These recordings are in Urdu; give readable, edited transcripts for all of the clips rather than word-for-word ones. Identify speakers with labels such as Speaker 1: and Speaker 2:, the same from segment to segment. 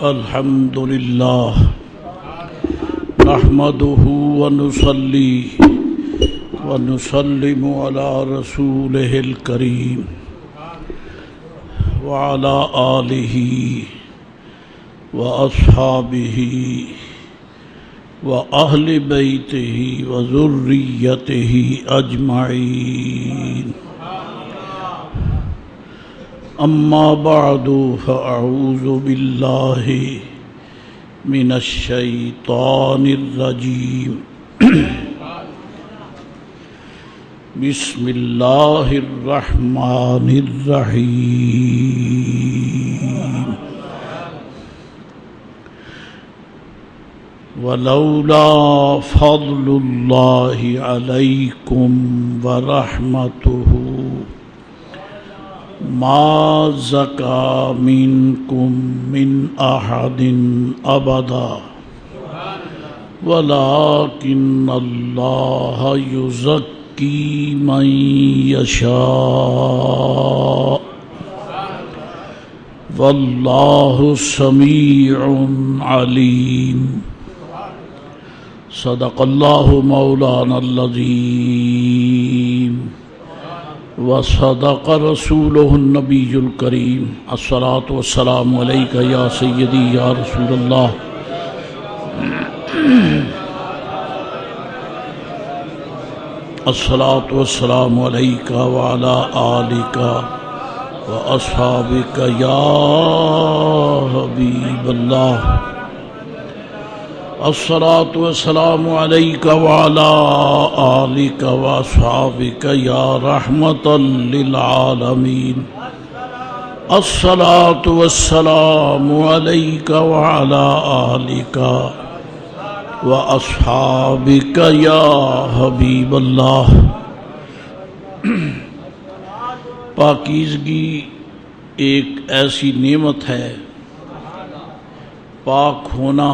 Speaker 1: الحمد للہ نحمده ونصلي ونسلم على رسوله الكريم وعلى آله وأصحابه وأهل بيته وذريته أجمعين أما بعد فأعوذ بالله من الشيطان الرجيم بسم الله الرحمن الرحيم ولولا فضل الله عليكم ورحمته ما زكى منكم من أحد أبدا ولكن الله يزكي من يشاء والله سميع عليم صدق الله مولانا العظيم وصدق رسوله النبي الكريم الصلاة والسلام عليك يا سيدي يا رسول الله الصلاة والسلام عليك وعلى آلك وأصحابك يا حبيب الله الصلاة والسلام عليك وعلى آلك وأصحابك يا رحمة للعالمين الصلاة والسلام عليك وعلى آلك وأصحابك يا حبيب الله پاکیزگی ایک ایسی نعمت ہے، پاک ہونا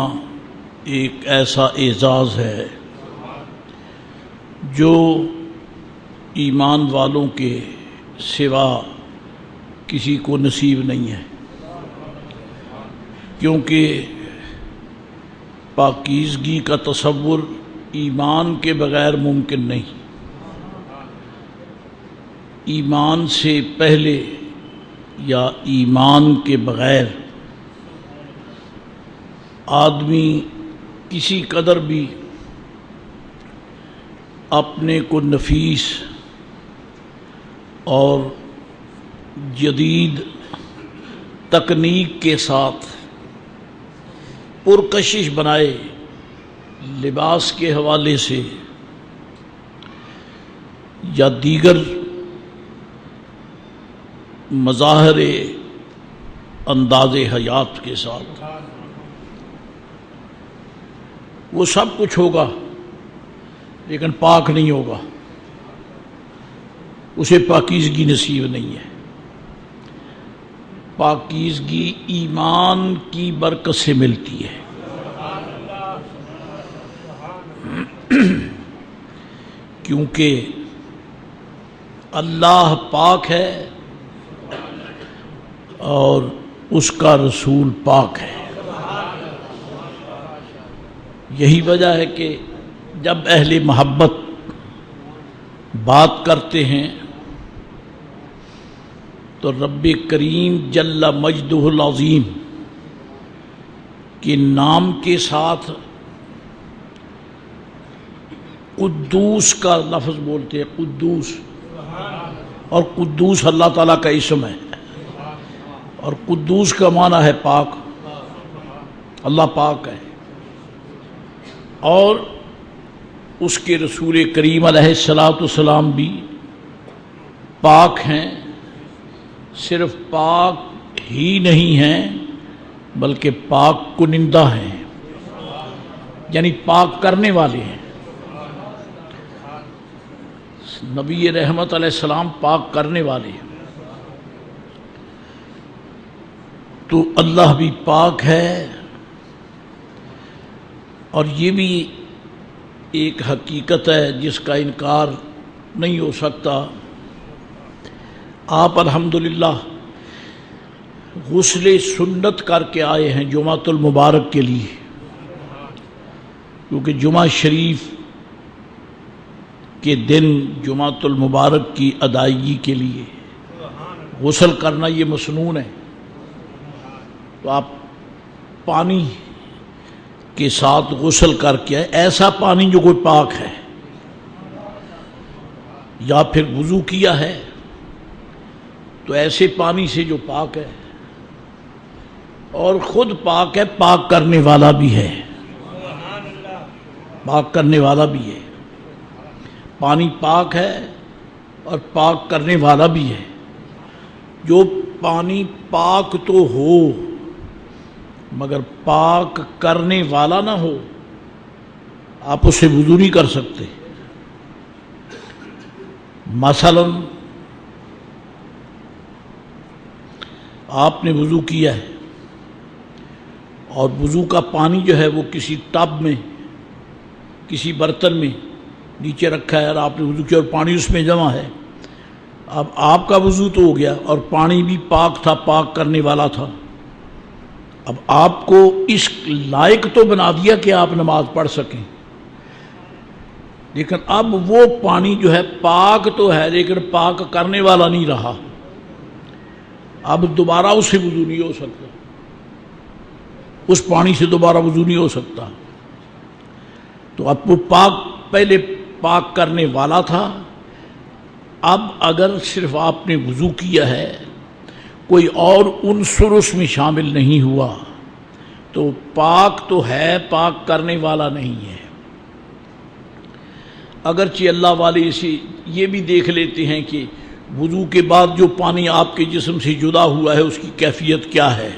Speaker 1: ایک ایسا اعزاز ہے جو ایمان والوں کے سوا کسی کو نصیب نہیں ہے، کیونکہ پاکیزگی کا تصور ایمان کے بغیر ممکن نہیں۔ ایمان سے پہلے یا ایمان کے بغیر آدمی کسی قدر بھی اپنے کو نفیس اور جدید تکنیک کے ساتھ پرکشش بنائے، لباس کے حوالے سے یا دیگر مظاہر انداز حیات کے ساتھ، وہ سب کچھ ہوگا لیکن پاک نہیں ہوگا، اسے پاکیزگی نصیب نہیں ہے۔ پاکیزگی ایمان کی برکت سے ملتی ہے، کیونکہ اللہ پاک ہے اور اس کا رسول پاک ہے۔ یہی وجہ ہے کہ جب اہل محبت بات کرتے ہیں تو رب کریم جل مجدہ العظیم کے نام کے ساتھ قدوس کا لفظ بولتے ہیں، قدوس، اور قدوس اللہ تعالیٰ کا اسم ہے، اور قدوس کا معنی ہے پاک، اللہ پاک ہے، اور اس کے رسول کریم علیہ السلام بھی پاک ہیں۔ صرف پاک ہی نہیں ہیں بلکہ پاک کنندہ ہیں، یعنی پاک کرنے والے ہیں۔ نبی رحمت علیہ السلام پاک کرنے والے ہیں، تو اللہ بھی پاک ہے، اور یہ بھی ایک حقیقت ہے جس کا انکار نہیں ہو سکتا۔ آپ الحمدللہ غسل سنت کر کے آئے ہیں جمعۃ المبارک کے لیے، کیونکہ جمعہ شریف کے دن جمعۃ المبارک کی ادائیگی کے لیے غسل کرنا یہ مسنون ہے۔ تو آپ پانی کے ساتھ غسل کر کے آئے، ایسا پانی جو کوئی پاک ہے، یا پھر وضو کیا ہے تو ایسے پانی سے جو پاک ہے، اور خود پاک ہے، پاک کرنے والا بھی ہے، پاک کرنے والا بھی ہے۔ پانی پاک ہے اور پاک کرنے والا بھی ہے۔ جو پانی پاک تو ہو مگر پاک کرنے والا نہ ہو، آپ اسے وضو نہیں کر سکتے۔ مثلا آپ نے وضو کیا ہے اور وضو کا پانی جو ہے وہ کسی ٹب میں، کسی برتن میں نیچے رکھا ہے، اور آپ نے وضو کیا اور پانی اس میں جمع ہے۔ اب آپ کا وضو تو ہو گیا اور پانی بھی پاک تھا، پاک کرنے والا تھا۔ اب آپ کو اس لائق تو بنا دیا کہ آپ نماز پڑھ سکیں، لیکن اب وہ پانی جو ہے پاک تو ہے لیکن پاک کرنے والا نہیں رہا، اب دوبارہ اس سے وضو نہیں ہو سکتا، اس پانی سے دوبارہ وضو نہیں ہو سکتا۔ تو اب وہ پاک پہلے پاک کرنے والا تھا، اب اگر صرف آپ نے وضو کیا ہے، کوئی اور عنصر اس میں شامل نہیں ہوا، تو پاک تو ہے، پاک کرنے والا نہیں ہے۔ اگرچہ اللہ والے اسے یہ بھی دیکھ لیتے ہیں کہ وضو کے بعد جو پانی آپ کے جسم سے جدا ہوا ہے اس کی کیفیت کیا ہے،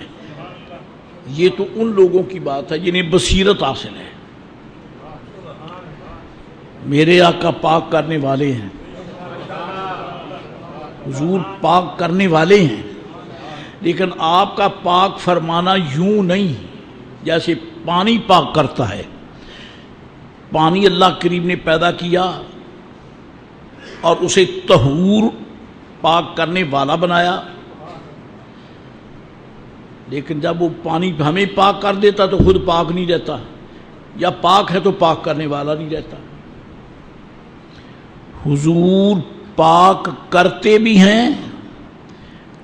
Speaker 1: یہ تو ان لوگوں کی بات ہے جنہیں بصیرت حاصل ہے۔ میرے آقا پاک کرنے والے ہیں، حضور پاک کرنے والے ہیں، لیکن آپ کا پاک فرمانا یوں نہیں جیسے پانی پاک کرتا ہے۔ پانی اللہ کریم نے پیدا کیا اور اسے طہور پاک کرنے والا بنایا، لیکن جب وہ پانی ہمیں پاک کر دیتا تو خود پاک نہیں رہتا، یا پاک ہے تو پاک کرنے والا نہیں رہتا۔ حضور پاک کرتے بھی ہیں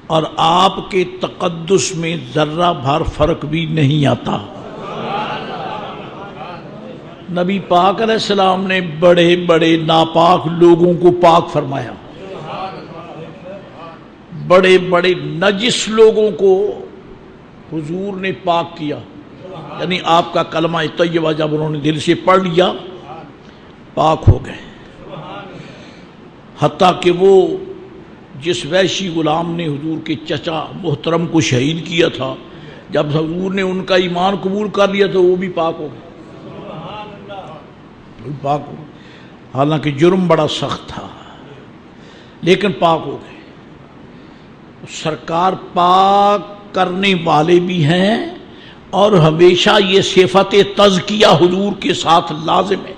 Speaker 1: اور آپ کے تقدس میں ذرہ بھر فرق بھی نہیں آتا۔ نبی پاک علیہ السلام نے بڑے بڑے ناپاک لوگوں کو پاک فرمایا، بڑے بڑے نجس لوگوں کو حضور نے پاک کیا، یعنی آپ کا کلمہ طیبہ جب انہوں نے دل سے پڑھ لیا پاک ہو گئے۔ حتیٰ کہ وہ جس وحشی غلام نے حضور کے چچا محترم کو شہید کیا تھا، جب حضور نے ان کا ایمان قبول کر لیا تو وہ بھی پاک ہو گئے، پاک ہو گئے، حالانکہ جرم بڑا سخت تھا لیکن پاک ہو گئے۔ سرکار پاک کرنے والے بھی ہیں اور ہمیشہ یہ صفت تزکیہ حضور کے ساتھ لازم ہے۔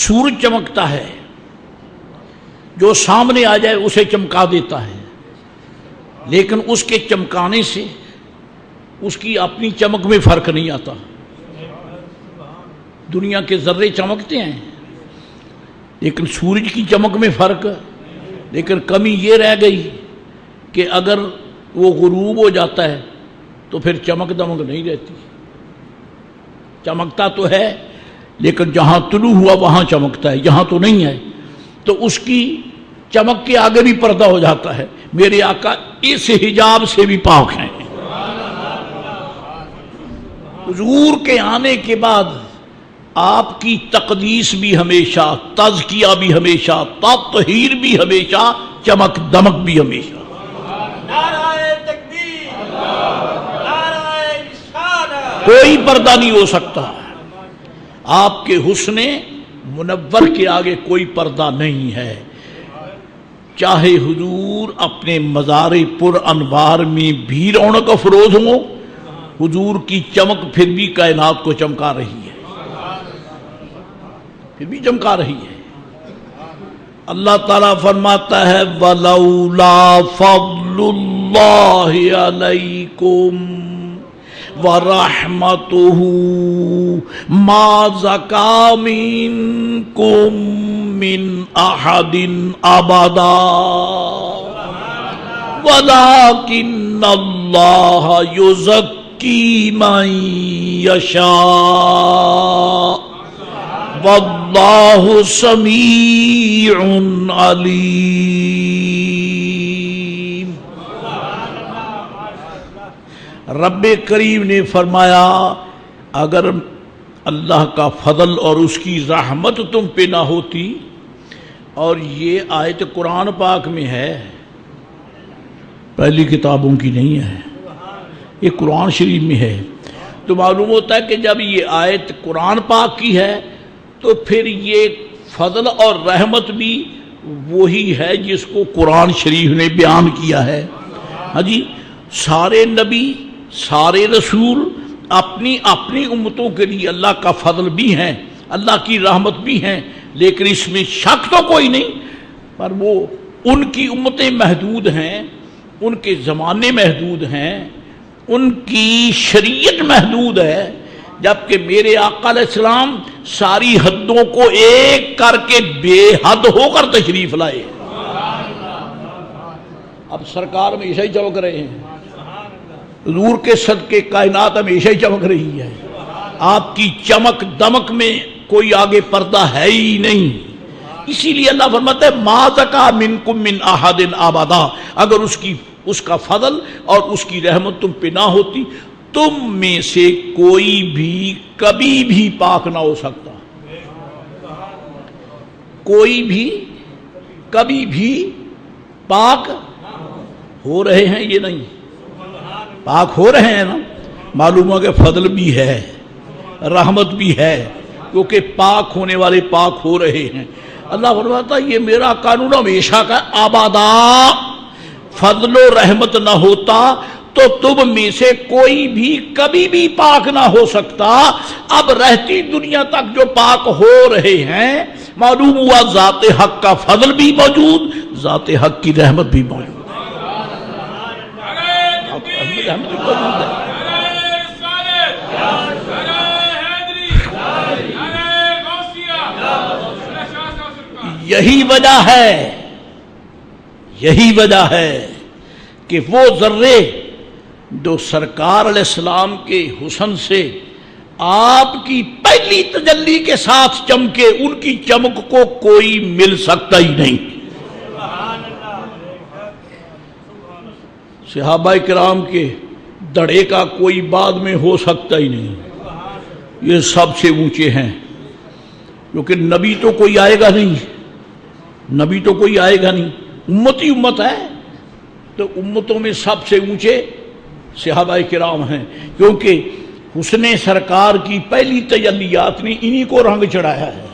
Speaker 1: سورج چمکتا ہے، جو سامنے آ جائے اسے چمکا دیتا ہے، لیکن اس کے چمکانے سے اس کی اپنی چمک میں فرق نہیں آتا۔ دنیا کے ذرے چمکتے ہیں لیکن سورج کی چمک میں فرق، لیکن کمی یہ رہ گئی کہ اگر وہ غروب ہو جاتا ہے تو پھر چمک دمک نہیں رہتی، چمکتا تو ہے لیکن جہاں طلوع ہوا وہاں چمکتا ہے، یہاں تو نہیں ہے، تو اس کی چمک کے آگے بھی پردہ ہو جاتا ہے۔ میرے آقا اس حجاب سے بھی پاک ہیں۔ حضور کے آنے کے بعد آپ کی تقدیس بھی ہمیشہ، تزکیہ بھی ہمیشہ، تطہیر بھی ہمیشہ، چمک دمک بھی ہمیشہ۔
Speaker 2: نعرہ تکبیر، نعرہ رسالت۔
Speaker 1: کوئی پردہ نہیں ہو سکتا، آپ کے حسن منور کے آگے کوئی پردہ نہیں ہے۔ چاہے حضور اپنے مزار پر انوار میں بھی رونق افروز ہوں، حضور کی چمک پھر بھی کائنات کو چمکا رہی ہے، پھر بھی چمکا رہی ہے۔ اللہ تعالیٰ فرماتا ہے وَلَوْلَا فَضْلُ اللَّهِ عَلَيْكُمْ وَرَحْمَتُهُ مَا زَكَى مِنْكُمْ مِنْ أَحَدٍ أَبَدًا وَلَكِنَّ اللَّهَ يُزَكِّي مَن يَشَاءُ وَاللَّهُ سَمِيعٌ عَلِيمٌ۔ رب کریم نے فرمایا اگر اللہ کا فضل اور اس کی رحمت تم پہ نہ ہوتی، اور یہ آیت قرآن پاک میں ہے، پہلی کتابوں کی نہیں ہے، یہ قرآن شریف میں ہے، تو معلوم ہوتا ہے کہ جب یہ آیت قرآن پاک کی ہے تو پھر یہ فضل اور رحمت بھی وہی ہے جس کو قرآن شریف نے بیان کیا ہے۔ ہاں جی، سارے نبی سارے رسول اپنی اپنی امتوں کے لیے اللہ کا فضل بھی ہیں، اللہ کی رحمت بھی ہیں، لیکن اس میں شک تو کوئی نہیں، پر وہ ان کی امتیں محدود ہیں، ان کے زمانے محدود ہیں، ان کی شریعت محدود ہے، جبکہ میرے آقا علیہ السلام ساری حدوں کو ایک کر کے بے حد ہو کر تشریف لائے۔ اب سرکار ہمیشہ ہی چمک رہے ہیں، حضور کے صدقے کائنات ہمیشہ ہی چمک رہی ہے، آپ کی چمک دمک میں کوئی آگے پردہ ہے ہی نہیں، اسی لیے اللہ فرماتا ہے ما زکا منکم من احد ابدا، اگر اس کا فضل اور اس کی رحمت تم پہ نہ ہوتی تم میں سے کوئی بھی کبھی بھی پاک نہ ہو سکتا، کوئی بھی کبھی بھی پاک ہو رہے ہیں، یہ نہیں پاک ہو رہے ہیں نا، معلوم ہے کہ فضل بھی ہے رحمت بھی ہے، کیونکہ پاک ہونے والے پاک ہو رہے ہیں۔ اللہ فرماتا ہے یہ میرا قانون ہمیشہ کا آبادا، فضل و رحمت نہ ہوتا تو تم میں سے کوئی بھی کبھی بھی پاک نہ ہو سکتا، اب رہتی دنیا تک جو پاک ہو رہے ہیں، معلوم ہوا ذات حق کا فضل بھی موجود، ذات حق کی رحمت بھی موجود ہے۔ یہی وجہ ہے کہ وہ ذرے جو سرکار علیہ السلام کے حسن سے آپ کی پہلی تجلی کے ساتھ چمکے، ان کی چمک کو کوئی مل سکتا ہی نہیں۔ صحابہ کرام کے دڑے کا کوئی بعد میں ہو سکتا ہی نہیں، یہ سب سے اونچے ہیں، کیونکہ نبی تو کوئی آئے گا نہیں، نبی تو کوئی آئے گا نہیں، امت ہی امت ہے، تو امتوں میں سب سے اونچے صحابہ کرام ہیں، کیونکہ حسن سرکار کی پہلی تجلیات نے انہی کو رنگ چڑھایا ہے،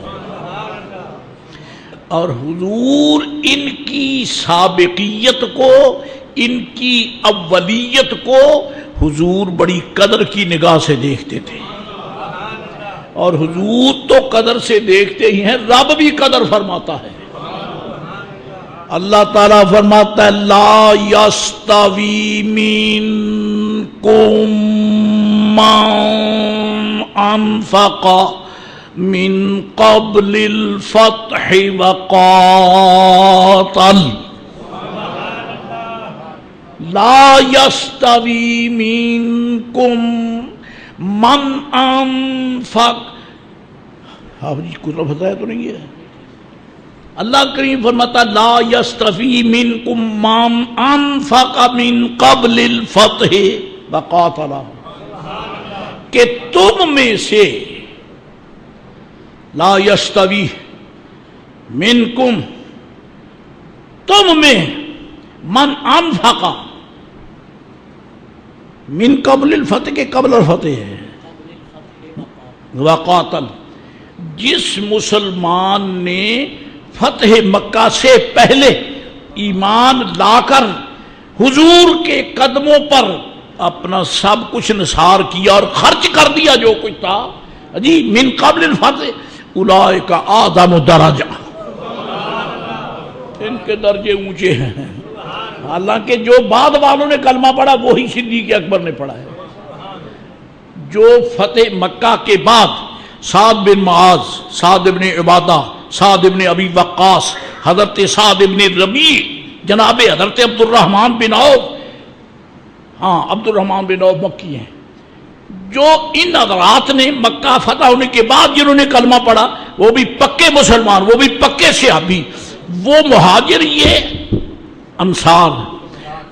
Speaker 1: اور حضور ان کی سابقیت کو، ان کی اولیت کو حضور بڑی قدر کی نگاہ سے دیکھتے تھے، اور حضور تو قدر سے دیکھتے ہی ہیں، رب بھی قدر فرماتا ہے۔ اللہ تعالیٰ فرماتا ہے لا یستوی منکم من انفق من قبل الفتح وقاتل، لا یستوی منکم من انفق، آپ جی کچھ بتایا تو نہیں ہے، اللہ کریم فرماتا لا یستوی منکم من انفق من قبل الفتح وقاتل، کہ تم میں سے لا یستوی منکم، تم میں من انفق، من قبل الفتح کے قبل الفتح ہے، وقاتل، جس مسلمان نے فتح مکہ سے پہلے ایمان لا کر حضور کے قدموں پر اپنا سب کچھ نثار کیا اور خرچ کر دیا جو کچھ تھا، جی من قبل الفتح اولئک اعظم درجہ، ان کے درجے اونچے ہیں، حالانکہ جو بعد والوں نے کلمہ پڑھا وہی صدیق اکبر نے پڑھا ہے۔ جو فتح مکہ کے بعد سعد بن معاذ، سعد بن عبادہ، سعد بن ابی وقاص، حضرت سعد بن ربیع، جناب حضرت عبد الرحمن بن عوف، ہاں عبد الرحمن بن عوف مکی ہیں، جو ان حضرات نے مکہ فتح ہونے کے بعد جنہوں نے کلمہ پڑھا وہ بھی پکے مسلمان، وہ بھی پکے صحابی، وہ مہاجر یہ انصار،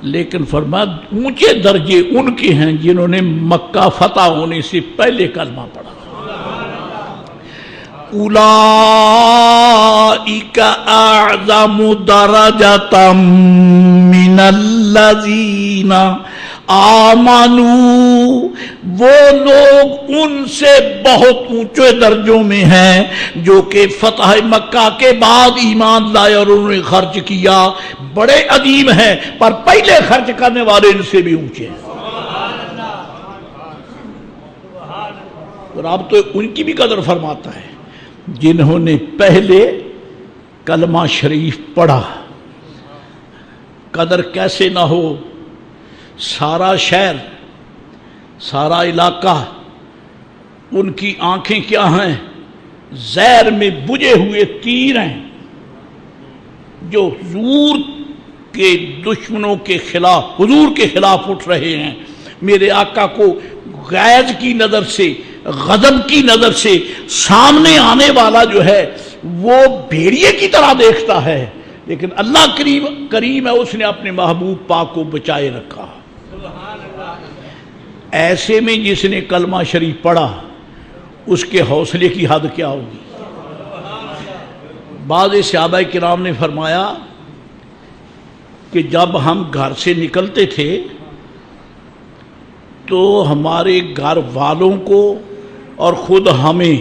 Speaker 1: لیکن فرمایا اونچے درجے ان کے ہیں جنہوں نے مکہ فتح ہونے سے پہلے کلمہ پڑھا۔ اولئک اعظم درجۃ من الذین آمنوا، وہ لوگ ان سے بہت اونچے درجوں میں ہیں جو کہ فتح مکہ کے بعد ایمان لائے اور انہوں نے خرچ کیا، بڑے عظیم ہیں، پر پہلے خرچ کرنے والے ان سے بھی اونچے ہیں۔ اور اب تو ان کی بھی قدر فرماتا ہے جنہوں نے پہلے کلمہ شریف پڑھا۔ قدر کیسے نہ ہو، سارا شہر، سارا علاقہ، ان کی آنکھیں کیا ہیں؟ زہر میں بجھے ہوئے تیر ہیں جو حضور کے دشمنوں کے خلاف، حضور کے خلاف اٹھ رہے ہیں۔ میرے آقا کو غیظ کی نظر سے، غضب کی نظر سے سامنے آنے والا جو ہے وہ بھیڑیے کی طرح دیکھتا ہے، لیکن اللہ کریم ہے، اس نے اپنے محبوب پاک کو بچائے رکھا۔ ایسے میں جس نے کلمہ شریف پڑھا اس کے حوصلے کی حد کیا ہوگی؟ بعض صحابہ کرام نے فرمایا کہ جب ہم گھر سے نکلتے تھے تو ہمارے گھر والوں کو اور خود ہمیں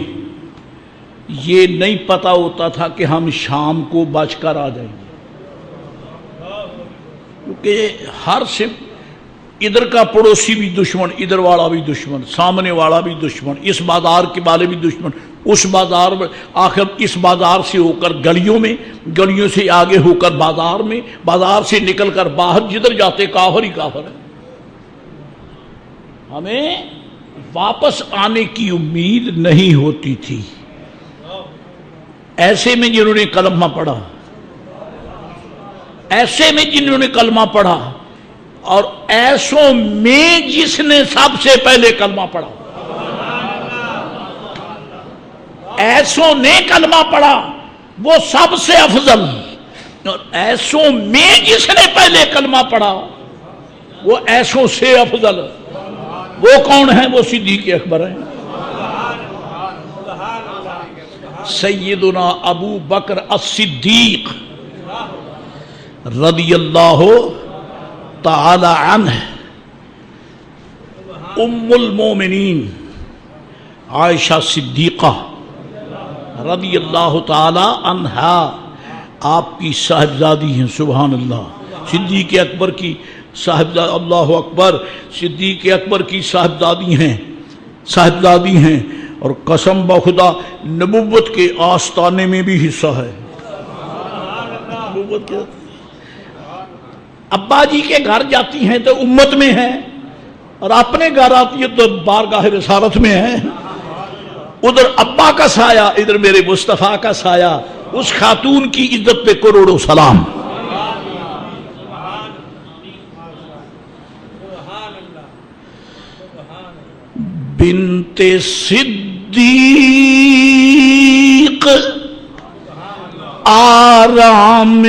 Speaker 1: یہ نہیں پتا ہوتا تھا کہ ہم شام کو بچ کر آ جائیں گے، کیونکہ ہر صرف ادھر کا پڑوسی بھی دشمن، ادھر والا بھی دشمن، سامنے والا بھی دشمن، اس بازار کے والے بھی دشمن، اس بازار میں، آخر اس بازار سے ہو کر گلیوں میں، گلیوں سے آگے ہو کر بازار میں، بازار سے نکل کر باہر، جدھر جاتے کافر ہی کافر ہے۔ ہمیں واپس آنے کی امید نہیں ہوتی تھی۔ ایسے میں جنہوں نے کلمہ پڑھا، ایسے میں جنہوں نے کلمہ پڑھا، اور ایسوں میں جس نے سب سے پہلے کلمہ پڑھا، ایسوں نے کلمہ پڑھا وہ سب سے افضل، اور ایسوں میں جس نے پہلے کلمہ پڑھا وہ ایسوں سے افضل۔ وہ کون ہیں؟ وہ صدیق اکبر ہیں، سیدنا ابو بکر الصدیق رضی اللہ تعالی عنہ، ام المومنین عائشہ صدیقہ رضی اللہ تعالی عنہا آپ کی صاحبزادی ہیں۔ سبحان اللہ، صدیق اکبر کی صاحبزادی، اللہ اکبر، صدیق اکبر کی صاحبزادی ہیں، اور قسم بخدا نبوت کے آستانے میں بھی حصہ ہے۔ نبوت کے ابا جی کے گھر جاتی ہیں تو امت میں ہے، اور اپنے گھر آتی ہے تو بارگاہ رسالت میں ہے۔ ادھر ابا کا سایہ، ادھر میرے مصطفیٰ کا سایہ، اس خاتون کی عزت پہ کروڑوں سلام۔ بنت صدیق آرام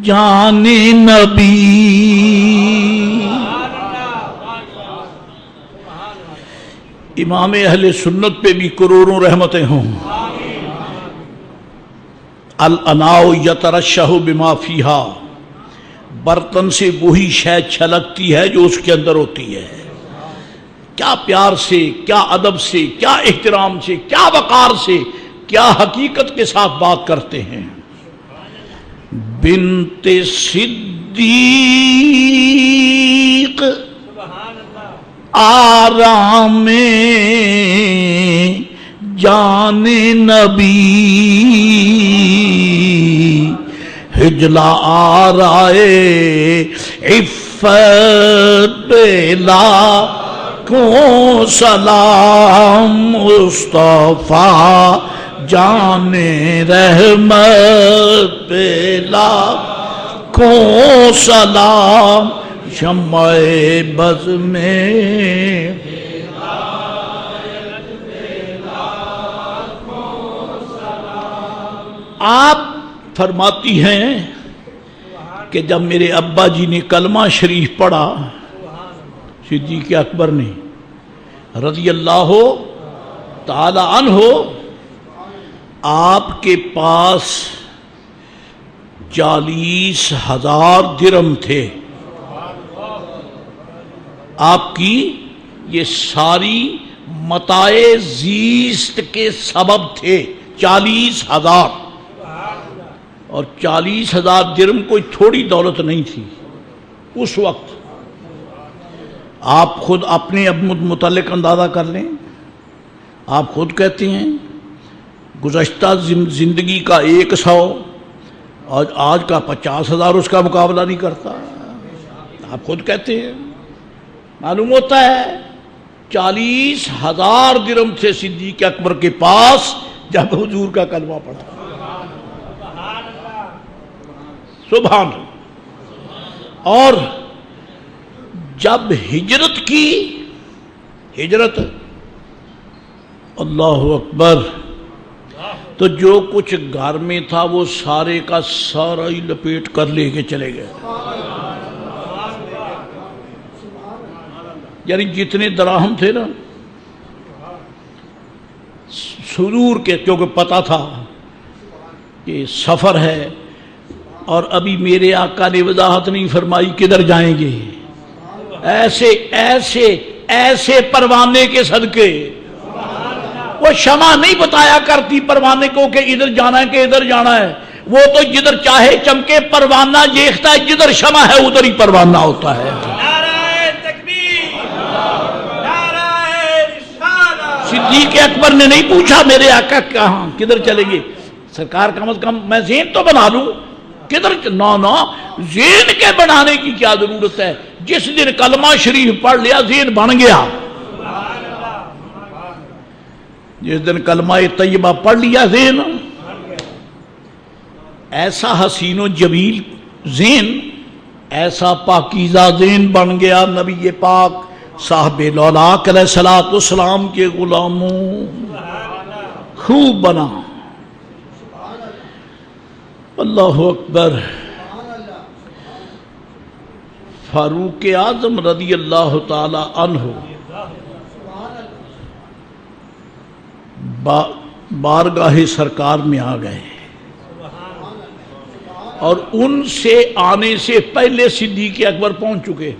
Speaker 1: جان نبی، امام اہل سنت پہ بھی کروڑوں رحمتیں ہوں۔ الاناء یترشح بما فیہا، برتن سے وہی شے چھلکتی ہے جو اس کے اندر ہوتی ہے۔ کیا پیار سے، کیا ادب سے، کیا احترام سے، کیا وقار سے، کیا حقیقت کے ساتھ بات کرتے ہیں۔ بنت صدیق آرام جان نبی ہجلا آرائے عفت بلا کو سلام مصطفیٰ جان رحمت بلا کو سلام شمع بز میں آپ فرماتی ہیں کہ جب میرے ابا جی نے کلمہ شریف پڑھا صدیق اکبر نے رضی اللہ تعالی عنہ، آپ کے پاس 40,000 درہم تھے. آپ کی یہ ساری متاع زیست کے سبب تھے 40,000. اور 40,000 درہم کوئی تھوڑی دولت نہیں تھی اس وقت. آپ خود اپنے متعلق اندازہ کر لیں. آپ خود کہتے ہیں گزشتہ زندگی کا 100 اور آج کا 50,000 اس کا مقابلہ نہیں کرتا. آپ خود کہتے ہیں. معلوم ہوتا ہے 40,000 درہم تھے صدیق اکبر کے پاس جب حضور کا کلمہ پڑھا. سبحان اللہ. اور جب ہجرت کی، ہجرت اللہ اکبر، تو جو کچھ گھر میں تھا وہ سارے کا سارا ہی لپیٹ کر لے کے چلے گئے. یعنی جتنے دراہم تھے نا سرور کے، کیونکہ پتا تھا کہ سفر ہے اور ابھی میرے آقا نے وضاحت نہیں فرمائی کدھر جائیں گے. ایسے ایسے ایسے پروانے کے صدقے وہ شمع نہیں بتایا کرتی پروانے کو کہ ادھر جانا ہے کہ ادھر جانا ہے. وہ تو جدھر چاہے چمکے پروانہ دیکھتا ہے، جدھر شمع ہے ادھر ہی پروانہ ہوتا ہے. صدیق اکبر نے نہیں پوچھا میرے آقا کہاں کدھر چلیں گے. سرکار کم از کم میں ذہن تو بنا لوں کدھر. نا ذہن کے بنانے کی کیا ضرورت ہے. جس دن کلمہ شریف پڑھ لیا ذہن بن گیا. جس دن کلمہ طیبہ پڑھ لیا ذہن ایسا حسین و جمیل ذہن، ایسا پاکیزہ ذہن بن گیا. نبی پاک صاحب لولاک علیہ الصلوۃ والسلام کے غلاموں خوب بنا. اللہ اکبر. فاروق اعظم رضی اللہ تعالی عنہ بارگاہ سرکار میں آ گئے اور ان سے آنے سے پہلے صدیق اکبر پہنچ چکے.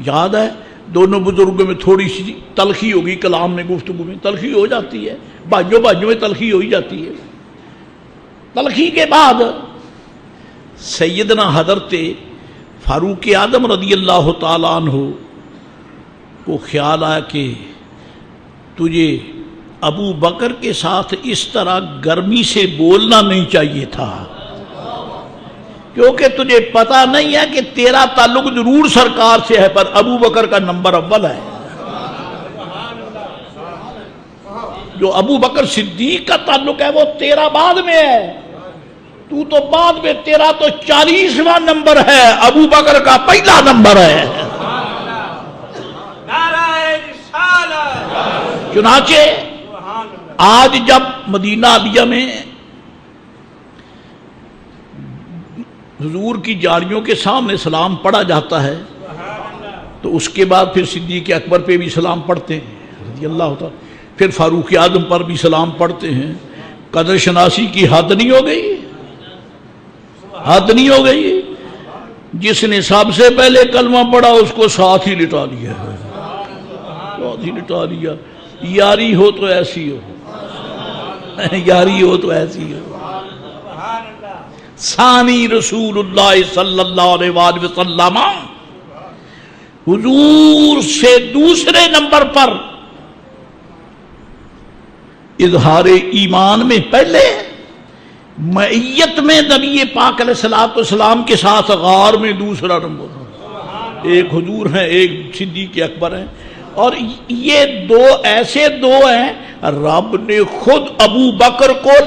Speaker 1: یاد ہے دونوں بزرگوں میں تھوڑی سی تلخی ہوگی، کلام میں گفتگو میں تلخی ہو جاتی ہے، بھائیوں میں تلخی ہو ہی جاتی ہے. تلخی کے بعد سیدنا حضرت فاروق اعظم رضی اللہ تعالیٰ عنہ کو خیال آیا کہ تجھے ابو بکر کے ساتھ اس طرح گرمی سے بولنا نہیں چاہیے تھا، کیونکہ تجھے پتا نہیں ہے کہ تیرا تعلق ضرور سرکار سے ہے پر ابو بکر کا نمبر اول ہے. جو ابو بکر صدیق کا تعلق ہے وہ تیرا بعد میں ہے. تو بعد میں، تیرا تو 40واں نمبر ہے، ابو بکر کا پہلا نمبر ہے. چنانچہ آج جب مدینہ علیہ میں حضور کی جاڑیوں کے سامنے سلام پڑھا جاتا ہے تو اس کے بعد پھر صدیق اکبر پہ بھی سلام پڑھتے ہیں رضی اللہ تعالیٰ، پھر فاروق اعظم پر بھی سلام پڑھتے ہیں. قدر شناسی کی حد نہیں ہو گئی؟ حد نہیں ہو گئی؟ جس نے سب سے پہلے کلمہ پڑھا اس کو ساتھ ہی لٹا لیا، ساتھ ہی لٹا لیا. یاری ہو تو ایسی ہو، یاری ہو تو ایسی ہو. ثانی رسول اللہ صلی اللہ علیہ وآلہ وسلم، حضور سے دوسرے نمبر پر اظہار ایمان میں پہلے، معیت میں نبی پاک علیہ الصلوۃ والسلام کے ساتھ غار میں دوسرا نمبر، ایک حضور ہیں، ایک صدیق اکبر ہیں، اور یہ دو ایسے دو ہیں، رب نے خود ابو بکر کو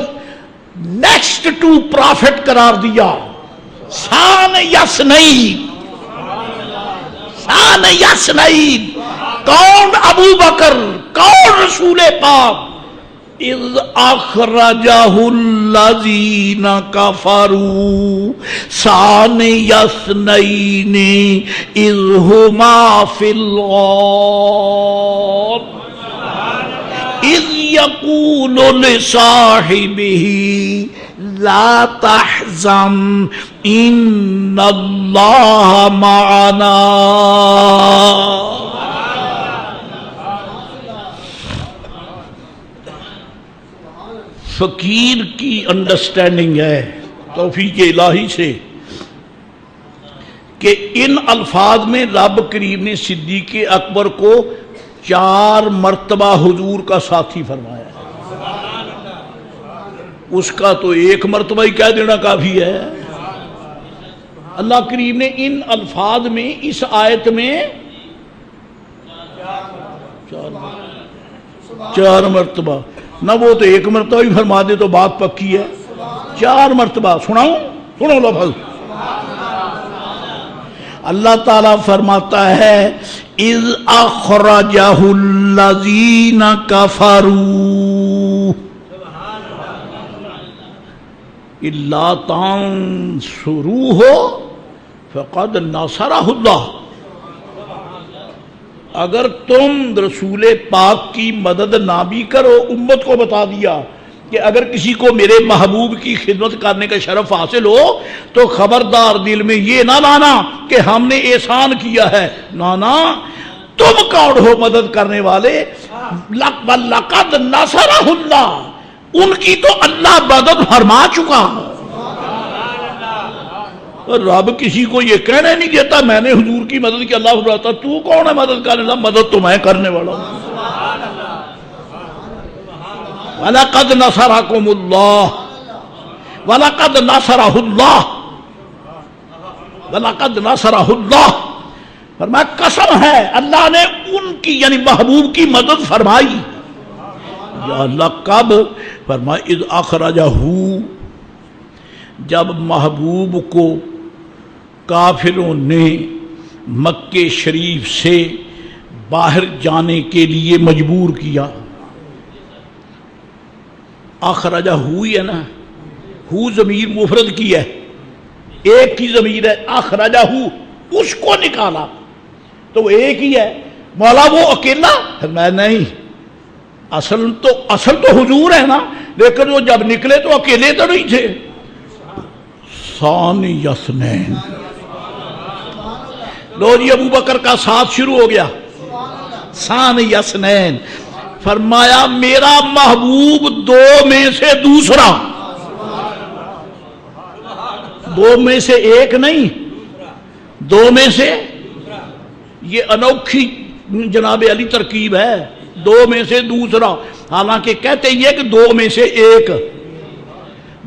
Speaker 1: نیکسٹ ٹو پرافٹ قرار دیا، شان یسنین، شان یسنین، کون ابو بکر، کون رسول پاک، اذ اخرجہ الذین کفروا ثانی اثنین اذ ہما فی الغار اذ یقول لصاحبہ لا تحزن ان اللہ معنا۔ فقیر کی انڈرسٹینڈنگ ہے توفیق الہی سے کہ ان الفاظ میں رب کریم نے صدیق اکبر کو 4 مرتبہ حضور کا ساتھی فرمایا ہے، اس کا تو 1 مرتبہ ہی کہہ دینا کافی ہے۔ اللہ کریم نے ان الفاظ میں اس آیت میں 4 مرتبہ، نہ وہ تو 1 مرتبہ ہی فرما دے تو بات پکی ہے، 4 مرتبہ سناؤں، سنو لفظ۔ اللہ تعالیٰ فرماتا ہے اذ اخرجہ الذین کفروا الا تنصروہ فقد نصرہ اللہ۔ اگر تم رسول پاک کی مدد نہ بھی کرو، امت کو بتا دیا کہ اگر کسی کو میرے محبوب کی خدمت کرنے کا شرف حاصل ہو تو خبردار دل میں یہ نہ لانا کہ ہم نے احسان کیا ہے، نانا تم کون ہو مدد کرنے والے، لَقَدْ نَصَرَهُ اللَّهُ، ان کی تو اللہ مدد فرما چکا۔ رب کسی کو یہ کہنے نہیں دیتا میں نے حضور کی مدد کی، اللہ فرماتا تو کون ہے مدد کرنے والا، مدد تو میں کرنے والا ہوں۔ وَلَقَدْ نَصَرَكُمُ اللَّهُ وَلَقَدْ نَصَرَهُ اللَّهُ وَلَقَدْ نَصَرَهُ اللَّهُ، فرمایا قسم ہے اللہ نے ان کی یعنی محبوب کی مدد فرمائی۔ یا اللہ کب؟ فرمایا اذ اخرجہ، جب محبوب کو کافروں نے مکہ شریف سے باہر جانے کے لیے مجبور کیا۔ اخرجہ ہوئی ہے نا، ہو ضمیر مفرد کی ہے، ایک کی ضمیر ہے، اخرجہ ہو، اس کو نکالا تو وہ ایک ہی ہے، مولا وہ اکیلا؟ میں نہیں، اصل تو حضور ہے نا، لیکن وہ جب نکلے تو اکیلے تو نہیں تھے، ثانی اثنین۔ لو جی ابو بکر کا ساتھ شروع ہو گیا، ثانی اثنین، فرمایا میرا محبوب 2 میں سے دوسرا، 2 میں سے 1 نہیں، 2 میں سے، یہ انوکھی جناب علی ترکیب ہے، 2 میں سے دوسرا، حالانکہ کہتے یہ کہ 2 میں سے 1،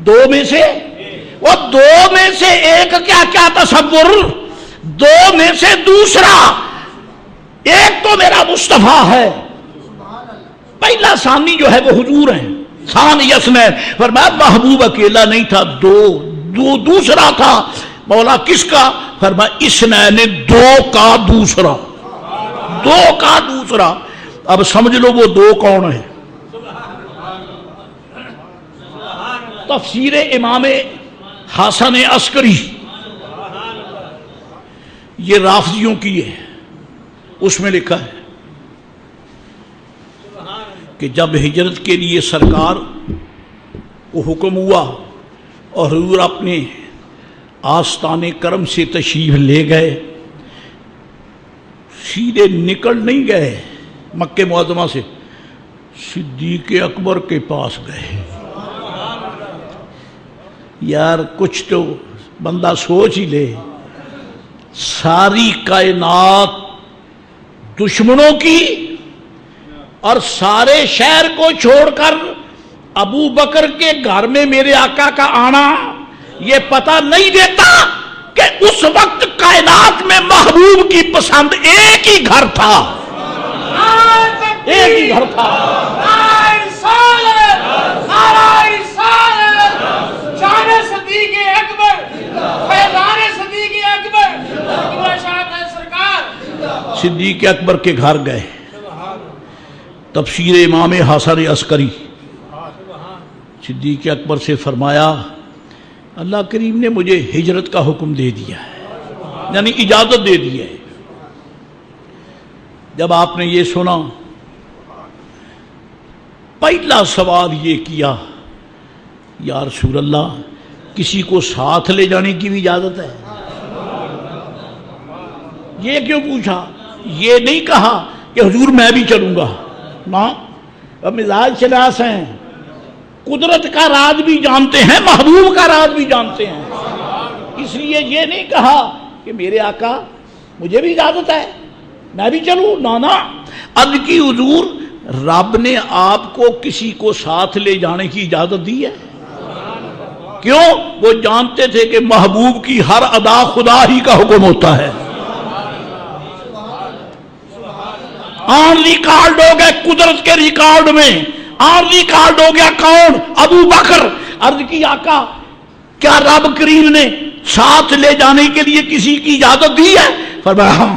Speaker 1: 2 میں سے، وہ 2 میں سے 1 کیا تصور، 2 میں سے دوسرا، 1 تو میرا مصطفیٰ ہے، پہلا ثانی جو ہے وہ حضور ہیں، ثانی اثنین، فرمایا محبوب اکیلا نہیں تھا، 2 دوسرا تھا، مولا کس کا؟ فرمایا اثنین، 2 کا دوسرا، 2 کا دوسرا۔ اب سمجھ لو وہ 2 کون ہیں۔ تفسیر امام حسن عسکری یہ رافضیوں کی ہے، اس میں لکھا ہے کہ جب ہجرت کے لیے سرکار کو حکم ہوا اور حضور اپنے آستان کرم سے تشریف لے گئے، سیدھے نکل نہیں گئے مکہ معظمہ سے، صدیق اکبر کے پاس گئے۔ یار کچھ تو بندہ سوچ ہی لے، ساری کائنات دشمنوں کی اور سارے شہر کو چھوڑ کر ابو بکر کے گھر میں میرے آقا کا آنا یہ پتہ نہیں دیتا کہ اس وقت کائنات میں محبوب کی پسند ایک ہی گھر تھا، ایک ہی گھر تھا۔ صدیق اکبر کے گھر گئے، تفسیر امام حسن عسکری، صدیق اکبر سے فرمایا اللہ کریم نے مجھے ہجرت کا حکم دے دیا ہے، یعنی اجازت دے دی ہے۔ جب آپ نے یہ سنا پہلا سوال یہ کیا یا رسول اللہ کسی کو ساتھ لے جانے کی بھی اجازت ہے؟ یہ کیوں پوچھا؟ یہ نہیں کہا کہ حضور میں بھی چلوں گا، نا مزاج شناس ہیں، قدرت کا راز بھی جانتے ہیں، محبوب کا راز بھی جانتے ہیں، اس لیے یہ نہیں کہا کہ میرے آقا مجھے بھی اجازت ہے میں بھی چلوں، نانا عرض کی حضور رب نے آپ کو کسی کو ساتھ لے جانے کی اجازت دی ہے؟ کیوں؟ وہ جانتے تھے کہ محبوب کی ہر ادا خدا ہی کا حکم ہوتا ہے۔ آن ریکارڈ ہو گئے قدرت کے ریکارڈ میں، آن ریکارڈ ہو گیا کون؟ ابو بکر۔ عرض کی آقا کیا رب کریم نے ساتھ لے جانے کے لیے کسی کی اجازت دی ہے؟ فرمایا ہاں،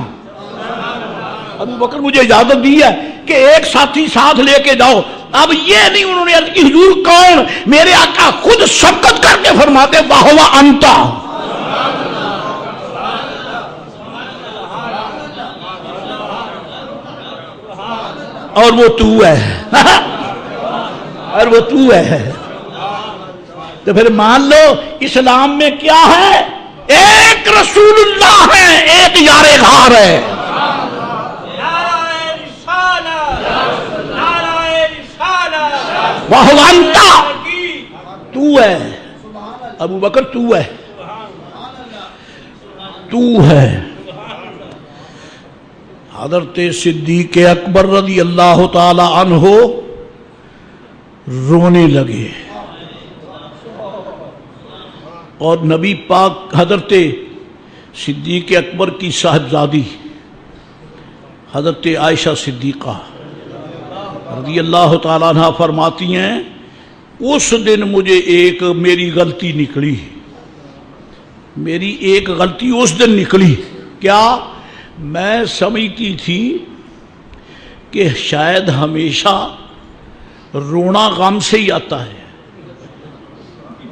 Speaker 1: ابو بکر مجھے اجازت دی ہے کہ ایک ساتھی ساتھ لے کے جاؤ۔ اب یہ نہیں انہوں نے عرض کی حضور کون؟ میرے آقا خود شفقت کر کے فرماتے واہوا انتا، اور وہ تو ہے، اور وہ تو ہے۔ تو پھر مان لو اسلام میں کیا ہے؟ ایک رسول اللہ ہے، ایک یار غار ہے۔ واہوا انتا، تو ہے ابو بکر، تو ہے، تو ہے۔ حضرت صدیق اکبر رضی اللہ تعالی عنہ رونے لگے، اور نبی پاک حضرت صدیق اکبر کی صاحبزادی حضرت عائشہ صدیقہ رضی اللہ تعالیٰ عنہ فرماتی ہیں اس دن مجھے ایک میری غلطی نکلی، میری ایک غلطی اس دن نکلی۔ کیا؟ میں سمجھتی تھی کہ شاید ہمیشہ رونا غم سے ہی آتا ہے،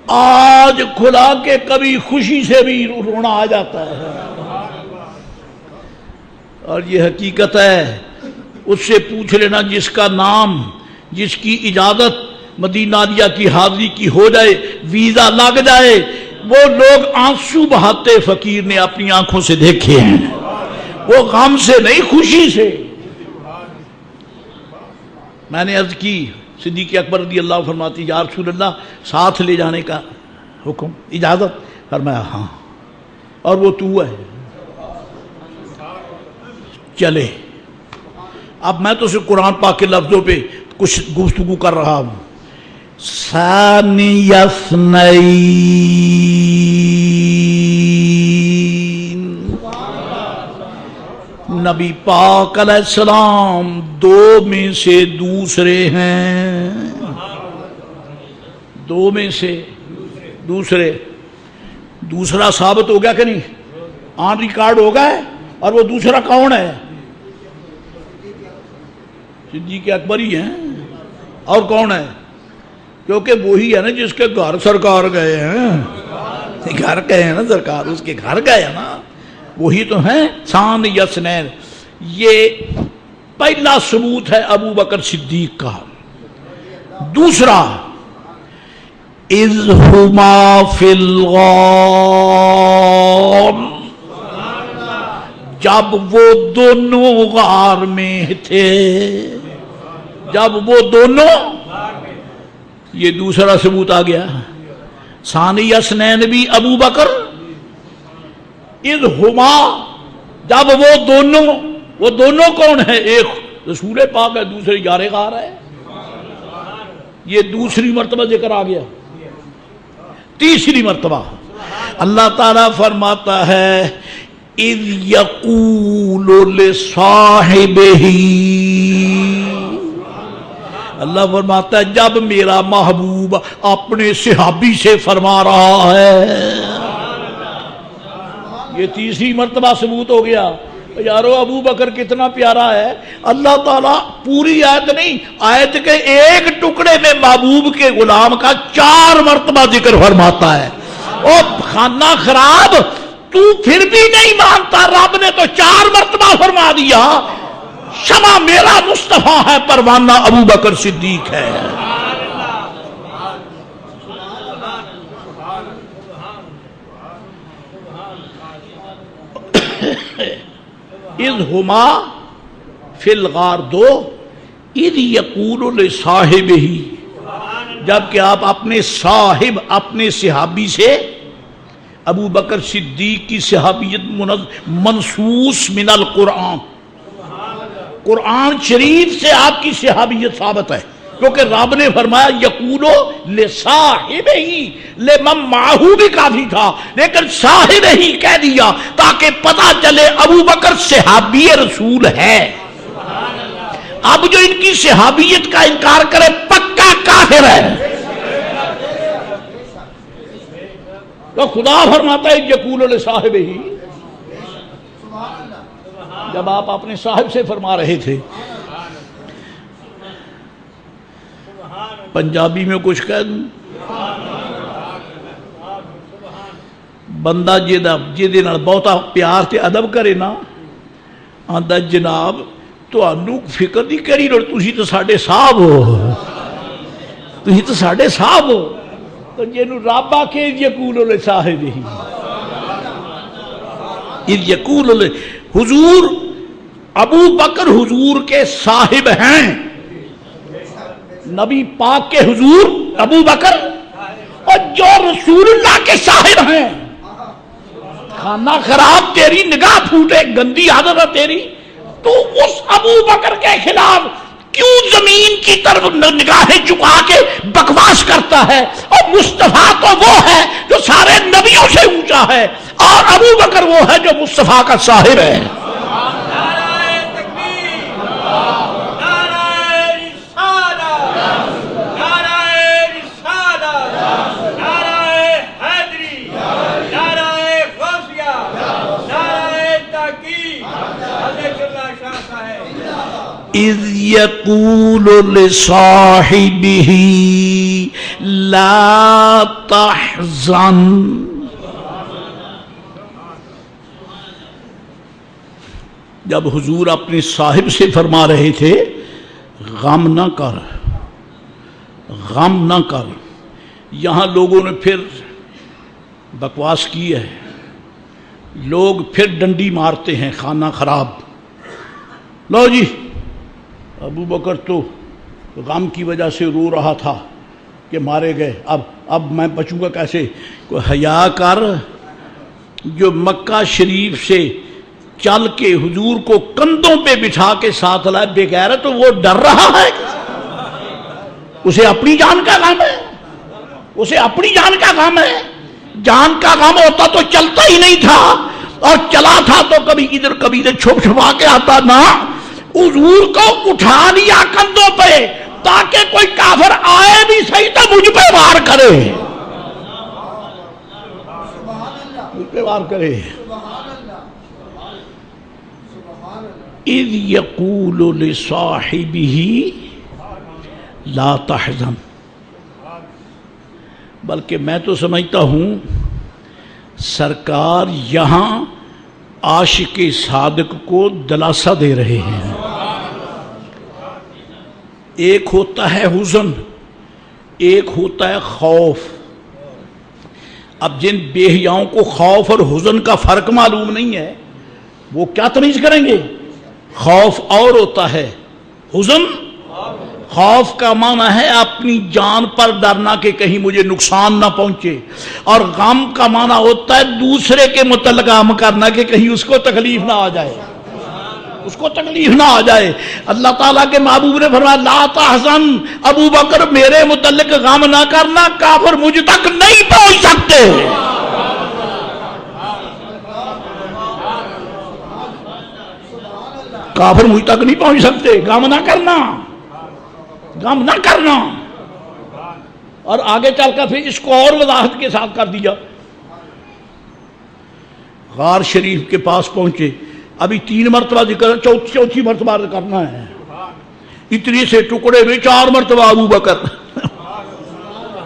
Speaker 1: آج کھلا کے کبھی خوشی سے بھی رونا آ جاتا ہے، اور یہ حقیقت ہے۔ اس سے پوچھ لینا جس کا نام، جس کی اجازت مدینہ عالیہ کی حاضری کی ہو جائے، ویزا لگ جائے، وہ لوگ آنسو بہاتے فقیر نے اپنی آنکھوں سے دیکھے ہیں، وہ غم سے نہیں خوشی سے۔ میں نے عرض کی صدیق اکبر رضی اللہ فرماتی یا رسول اللہ ساتھ لے جانے کا حکم، اجازت؟ فرمایا ہاں، اور وہ تو ہے۔ چلے اب میں تو صرف قرآن پاک کے لفظوں پہ کچھ گفتگو کر رہا ہوں۔ ثانی اثنین، نبی پاک علیہ السلام دو میں سے دوسرے ہیں، دو میں سے دوسرے۔ دوسرا ثابت ہو گیا کہ نہیں؟ آن ریکارڈ ہو گیا ہے۔ اور وہ دوسرا کون ہے؟ صدیق اکبر ہی ہیں، اور کون ہے؟ کیونکہ وہی ہے نا جس کے گھر سرکار گئے ہیں، گھر گئے ہیں نا سرکار، اس کے گھر گئے ہیں نا، وہی تو ہیں ثانی اثنین۔ یہ پہلا ثبوت ہے ابو بکر صدیق کا۔ دوسرا، اذ ہما فی الغار، جب وہ دونوں غار میں تھے، جب وہ دونوں، یہ دوسرا ثبوت آ گیا۔ ثانی اثنین بھی ابو بکر، اذ ہما جب وہ دونوں کون ہے؟ ایک رسول پاک ہے، دوسرے یار غار ہے. یہ دوسری مرتبہ ذکر آ گیا. تیسری مرتبہ اللہ تعالیٰ فرماتا ہے اذ یقول لصاحبہ، اللہ فرماتا ہے جب میرا محبوب اپنے صحابی سے فرما رہا ہے. یہ تیسری مرتبہ ثبوت ہو گیا. یارو ابو بکر کتنا پیارا ہے. اللہ تعالیٰ پوری آیت نہیں، آیت کے ایک ٹکڑے میں محبوب کے غلام کا 4 مرتبہ ذکر فرماتا ہے. اور خانہ خراب تو پھر بھی نہیں مانتا، رب نے تو 4 مرتبہ فرما دیا شمع میرا مصطفیٰ ہے، پروانہ ابو بکر صدیق ہے. اذ ہما فی الغار 2 اذ یقول لصاحبہ، جبکہ آپ اپنے صاحب اپنے صحابی سے، ابو بکر صدیق کی صحابیت منصوص من القرآن، قرآن شریف سے آپ کی صحابیت ثابت ہے، کیونکہ رب نے فرمایا یقولو لصاحبہ، لمن معہو بھی کافی تھا لیکن صاحب ہی کہہ دیا تاکہ پتہ چلے ابو بکر صحابی رسول ہے. اب جو ان کی صحابیت کا انکار کرے پکا کافر ہے. تو خدا فرماتا ہے یقول لصاحبہ، جب آپ اپنے صاحب سے فرما رہے تھے. پنجابی میں کچھ کہہ دوں، بندہ جہدے نال بہتا پیار تے ادب کرے نا، آندا جناب تانوں فکر دی کری لوڑ، تسی تو ساڈے صاحب ہو، تسی تو ساڈے صاحب ہو. تو جنوں رب آکھے یقول لصاحبہ، اذ یقول، حضور ابو بکر حضور کے صاحب ہیں، نبی پاک کے حضور ابو بکر، اور جو رسول اللہ کے صاحب ہیں. کھانا خراب تیری نگاہ پھوٹے، گندی عادت ہے تیری، تو اس ابو بکر کے خلاف کیوں زمین کی طرف نگاہیں جھکا کے بکواس کرتا ہے؟ اور مصطفیٰ تو وہ ہے جو سارے نبیوں سے اونچا ہے، اور ابو بکر وہ ہے جو مصطفیٰ کا صاحب ہے. اذ یقول لصاحبہ لا تحزن، جب حضور اپنے صاحب سے فرما رہے تھے غم نہ کر، غم نہ کر. یہاں لوگوں نے پھر بکواس کی ہے، لوگ پھر ڈنڈی مارتے ہیں خانہ خراب. لو جی ابو بکر تو غم کی وجہ سے رو رہا تھا کہ مارے گئے، اب میں بچوں گا کیسے؟ کوئی حیا کر. جو مکہ شریف سے چل کے حضور کو کندھوں پہ بٹھا کے ساتھ لائے بے غیرت، تو وہ ڈر رہا ہے، اسے اپنی جان کا غم ہے، اسے اپنی جان کا غم ہے. جان کا غم ہوتا تو چلتا ہی نہیں تھا، اور چلا تھا تو کبھی ادھر کبھی ادھر چھپ چھپا کے آتا. نہ، حضور کو اٹھا لیا کندھوں پہ تاکہ کوئی کافر آئے بھی صحیح تو مجھ پہ وار کرے، مجھ پہ وار کرے. اذ یقول لصاحبہ لا تحزن، بلکہ میں تو سمجھتا ہوں سرکار یہاں عاشق صادق کو دلاسا دے رہے ہیں. ایک ہوتا ہے حزن، ایک ہوتا ہے خوف. اب جن بے حیاؤں کو خوف اور حزن کا فرق معلوم نہیں ہے وہ کیا تمیز کریں گے؟ خوف اور ہوتا ہے، حزن، خوف کا معنی ہے اپنی جان پر ڈرنا کہ کہیں مجھے نقصان نہ پہنچے، اور غم کا معنی ہوتا ہے دوسرے کے متعلق غم کرنا کہ کہیں اس کو تکلیف نہ آ جائے. اس کو تکلیف نہ آ جائے. اللہ تعالیٰ کے محبوب نے فرمایا لا تحزن ابو بکر میرے متعلق غم نہ کرنا، کافر مجھ تک نہیں پہنچ سکتے. کافر مجھ تک نہیں پہنچ سکتے، غم نہ کرنا، غم نہ کرنا. اور آگے چل کر پھر اس کو اور وضاحت کے ساتھ کر دیا. غار شریف کے پاس پہنچے، ابھی 3 مرتبہ ذکر، چوتھی مرتبہ کرنا ہے. اتنی سے ٹکڑے میں 4 مرتبہ ابو بکر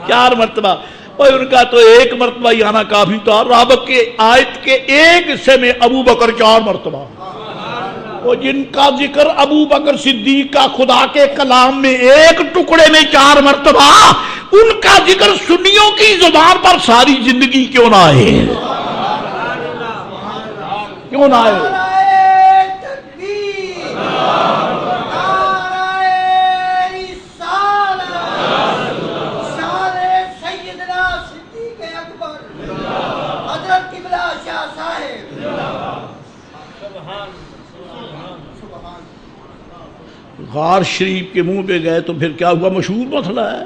Speaker 1: 4 مرتبہ. اور ان کا تو 1 مرتبہ ہی آنا کافی تھا. رب کے آیت کے ایک حصے میں ابو بکر 4 مرتبہ. وہ جن کا ذکر ابو بکر صدیق کا خدا کے کلام میں 1 ٹکڑے میں 4 مرتبہ، ان کا ذکر سنیوں کی زبان پر ساری زندگی کیوں نہ آئے؟ کیوں نہ آئے؟ غار شریف کے منہ پہ گئے تو پھر کیا ہوا؟ مشہور مسئلہ ہے.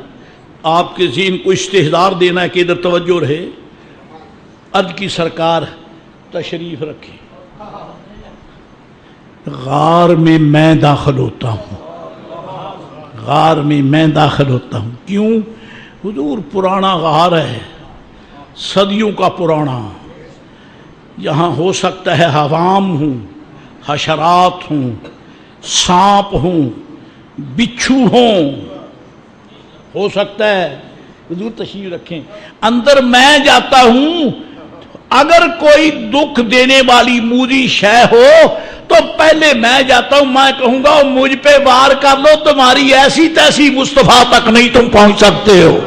Speaker 1: آپ کے ذہن کو استحضار دینا ہے کہ ادھر توجہ رہے. عرض کی سرکار تشریف رکھے. غار میں میں داخل ہوتا ہوں، غار میں میں داخل ہوتا ہوں. کیوں؟ حضور پرانا غار ہے، صدیوں کا پرانا. یہاں ہو سکتا ہے حوام ہوں، حشرات ہوں، سانپ ہوں، بچھو ہوں، ہو سکتا ہے. حضور تشریف رکھیں. اندر میں جاتا ہوں، اگر کوئی دکھ دینے والی موذی شے ہو تو پہلے میں جاتا ہوں، میں کہوں گا مجھ پہ وار کر لو، تمہاری ایسی تیسی مصطفیٰ تک نہیں تم پہنچ سکتے ہو.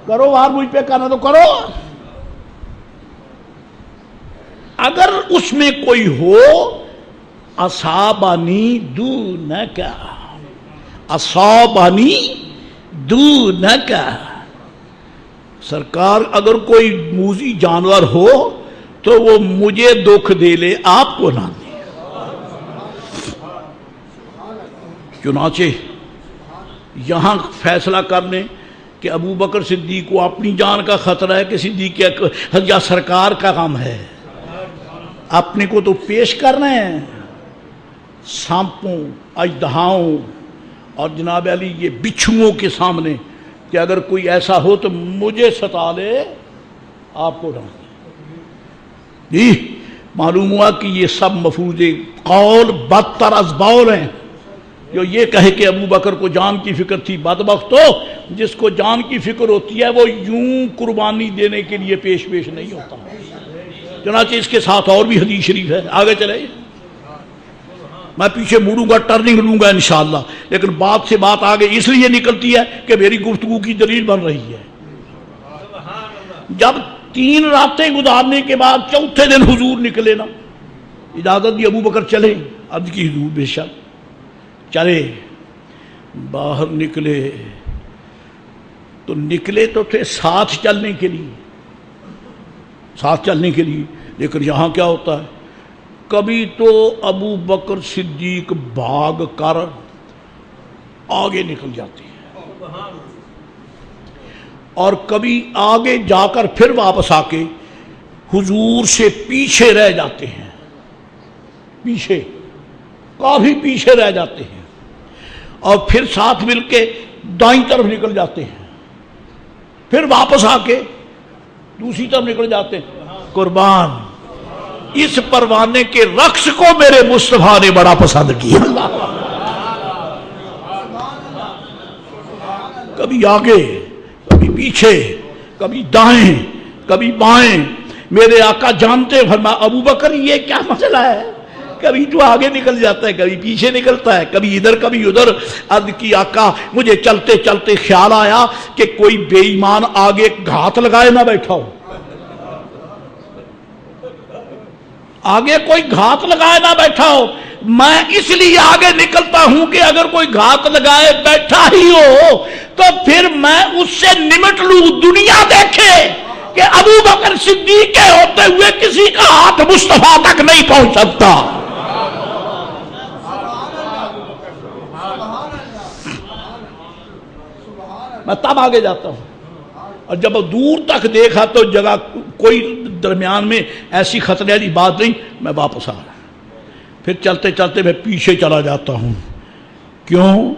Speaker 1: کرو وار، مجھ پہ کرنا تو کرو. اگر اس میں کوئی ہو اصابانی دونک، اصابانی دونک، سرکار اگر کوئی موذی جانور ہو تو وہ مجھے دکھ دے لے، آپ کو نہ دے. چنانچہ یہاں فیصلہ کرنے کہ ابو بکر صدیق کو اپنی جان کا خطرہ ہے کہ صدیق یا سرکار کا غم ہے. اپنے کو تو پیش کر رہے ہیں سانپوں، اژدہاؤں اور جناب علی یہ بچھوؤں کے سامنے کہ اگر کوئی ایسا ہو تو مجھے ستا لے، آپ کو نہ. جی معلوم ہوا کہ یہ سب مفروض قول بدتر از بول ہیں. جو یہ کہے کہ ابو بکر کو جان کی فکر تھی، بدبخت ہو. جس کو جان کی فکر ہوتی ہے وہ یوں قربانی دینے کے لیے پیش نہیں ہوتا. چنانچہ اس کے ساتھ اور بھی حدیث شریف ہے. آگے چلے، میں پیچھے مڑوں گا، ٹرننگ لوں گا انشاءاللہ، لیکن بات سے بات آگے اس لیے نکلتی ہے کہ میری گفتگو کی دلیل بن رہی ہے. جب 3 راتیں گزارنے کے بعد چوتھے دن حضور نکلے نا، اجازت دی ابو بکر چلے. عرض کی حضور بے شک چلے. باہر نکلے تو تھے ساتھ چلنے کے لیے، ساتھ چلنے کے لیے. لیکن یہاں کیا ہوتا ہے، کبھی تو ابو بکر صدیق بھاگ کر آگے نکل جاتے ہیں اور کبھی آگے جا کر پھر واپس آ کے حضور سے پیچھے رہ جاتے ہیں. پیچھے، کافی پیچھے رہ جاتے ہیں اور پھر ساتھ مل کے دائیں طرف نکل جاتے ہیں، پھر واپس آ کے دوسری طرف نکل جاتے ہیں. قربان اس پروانے کے رقص کو میرے مصطفیٰ نے بڑا پسند کیا. کبھی آگے، کبھی پیچھے، کبھی دائیں، کبھی بائیں. میرے آقا جانتے، فرمایا ابو بکر یہ کیا مسئلہ ہے؟ کبھی تو آگے نکل جاتا ہے، کبھی پیچھے نکلتا ہے، کبھی ادھر کبھی ادھر. عرض کی آقا مجھے چلتے چلتے خیال آیا کہ کوئی بے ایمان آگے گھات لگائے نہ بیٹھا ہو، آگے کوئی گھات لگائے نہ بیٹھا ہو. میں اس لیے آگے نکلتا ہوں کہ اگر کوئی گھات لگائے بیٹھا ہی ہو تو پھر میں اس سے نمٹ لوں، دنیا دیکھے کہ ابو بکر صدیق کے ہوتے ہوئے کسی کا ہاتھ مصطفیٰ تک نہیں پہنچ سکتا. میں تب آگے جاتا ہوں. اور جب دور تک دیکھا تو جگہ کوئی درمیان میں ایسی خطرے والی بات نہیں, میں واپس آ رہا. پھر چلتے چلتے میں پیچھے چلا جاتا ہوں. کیوں؟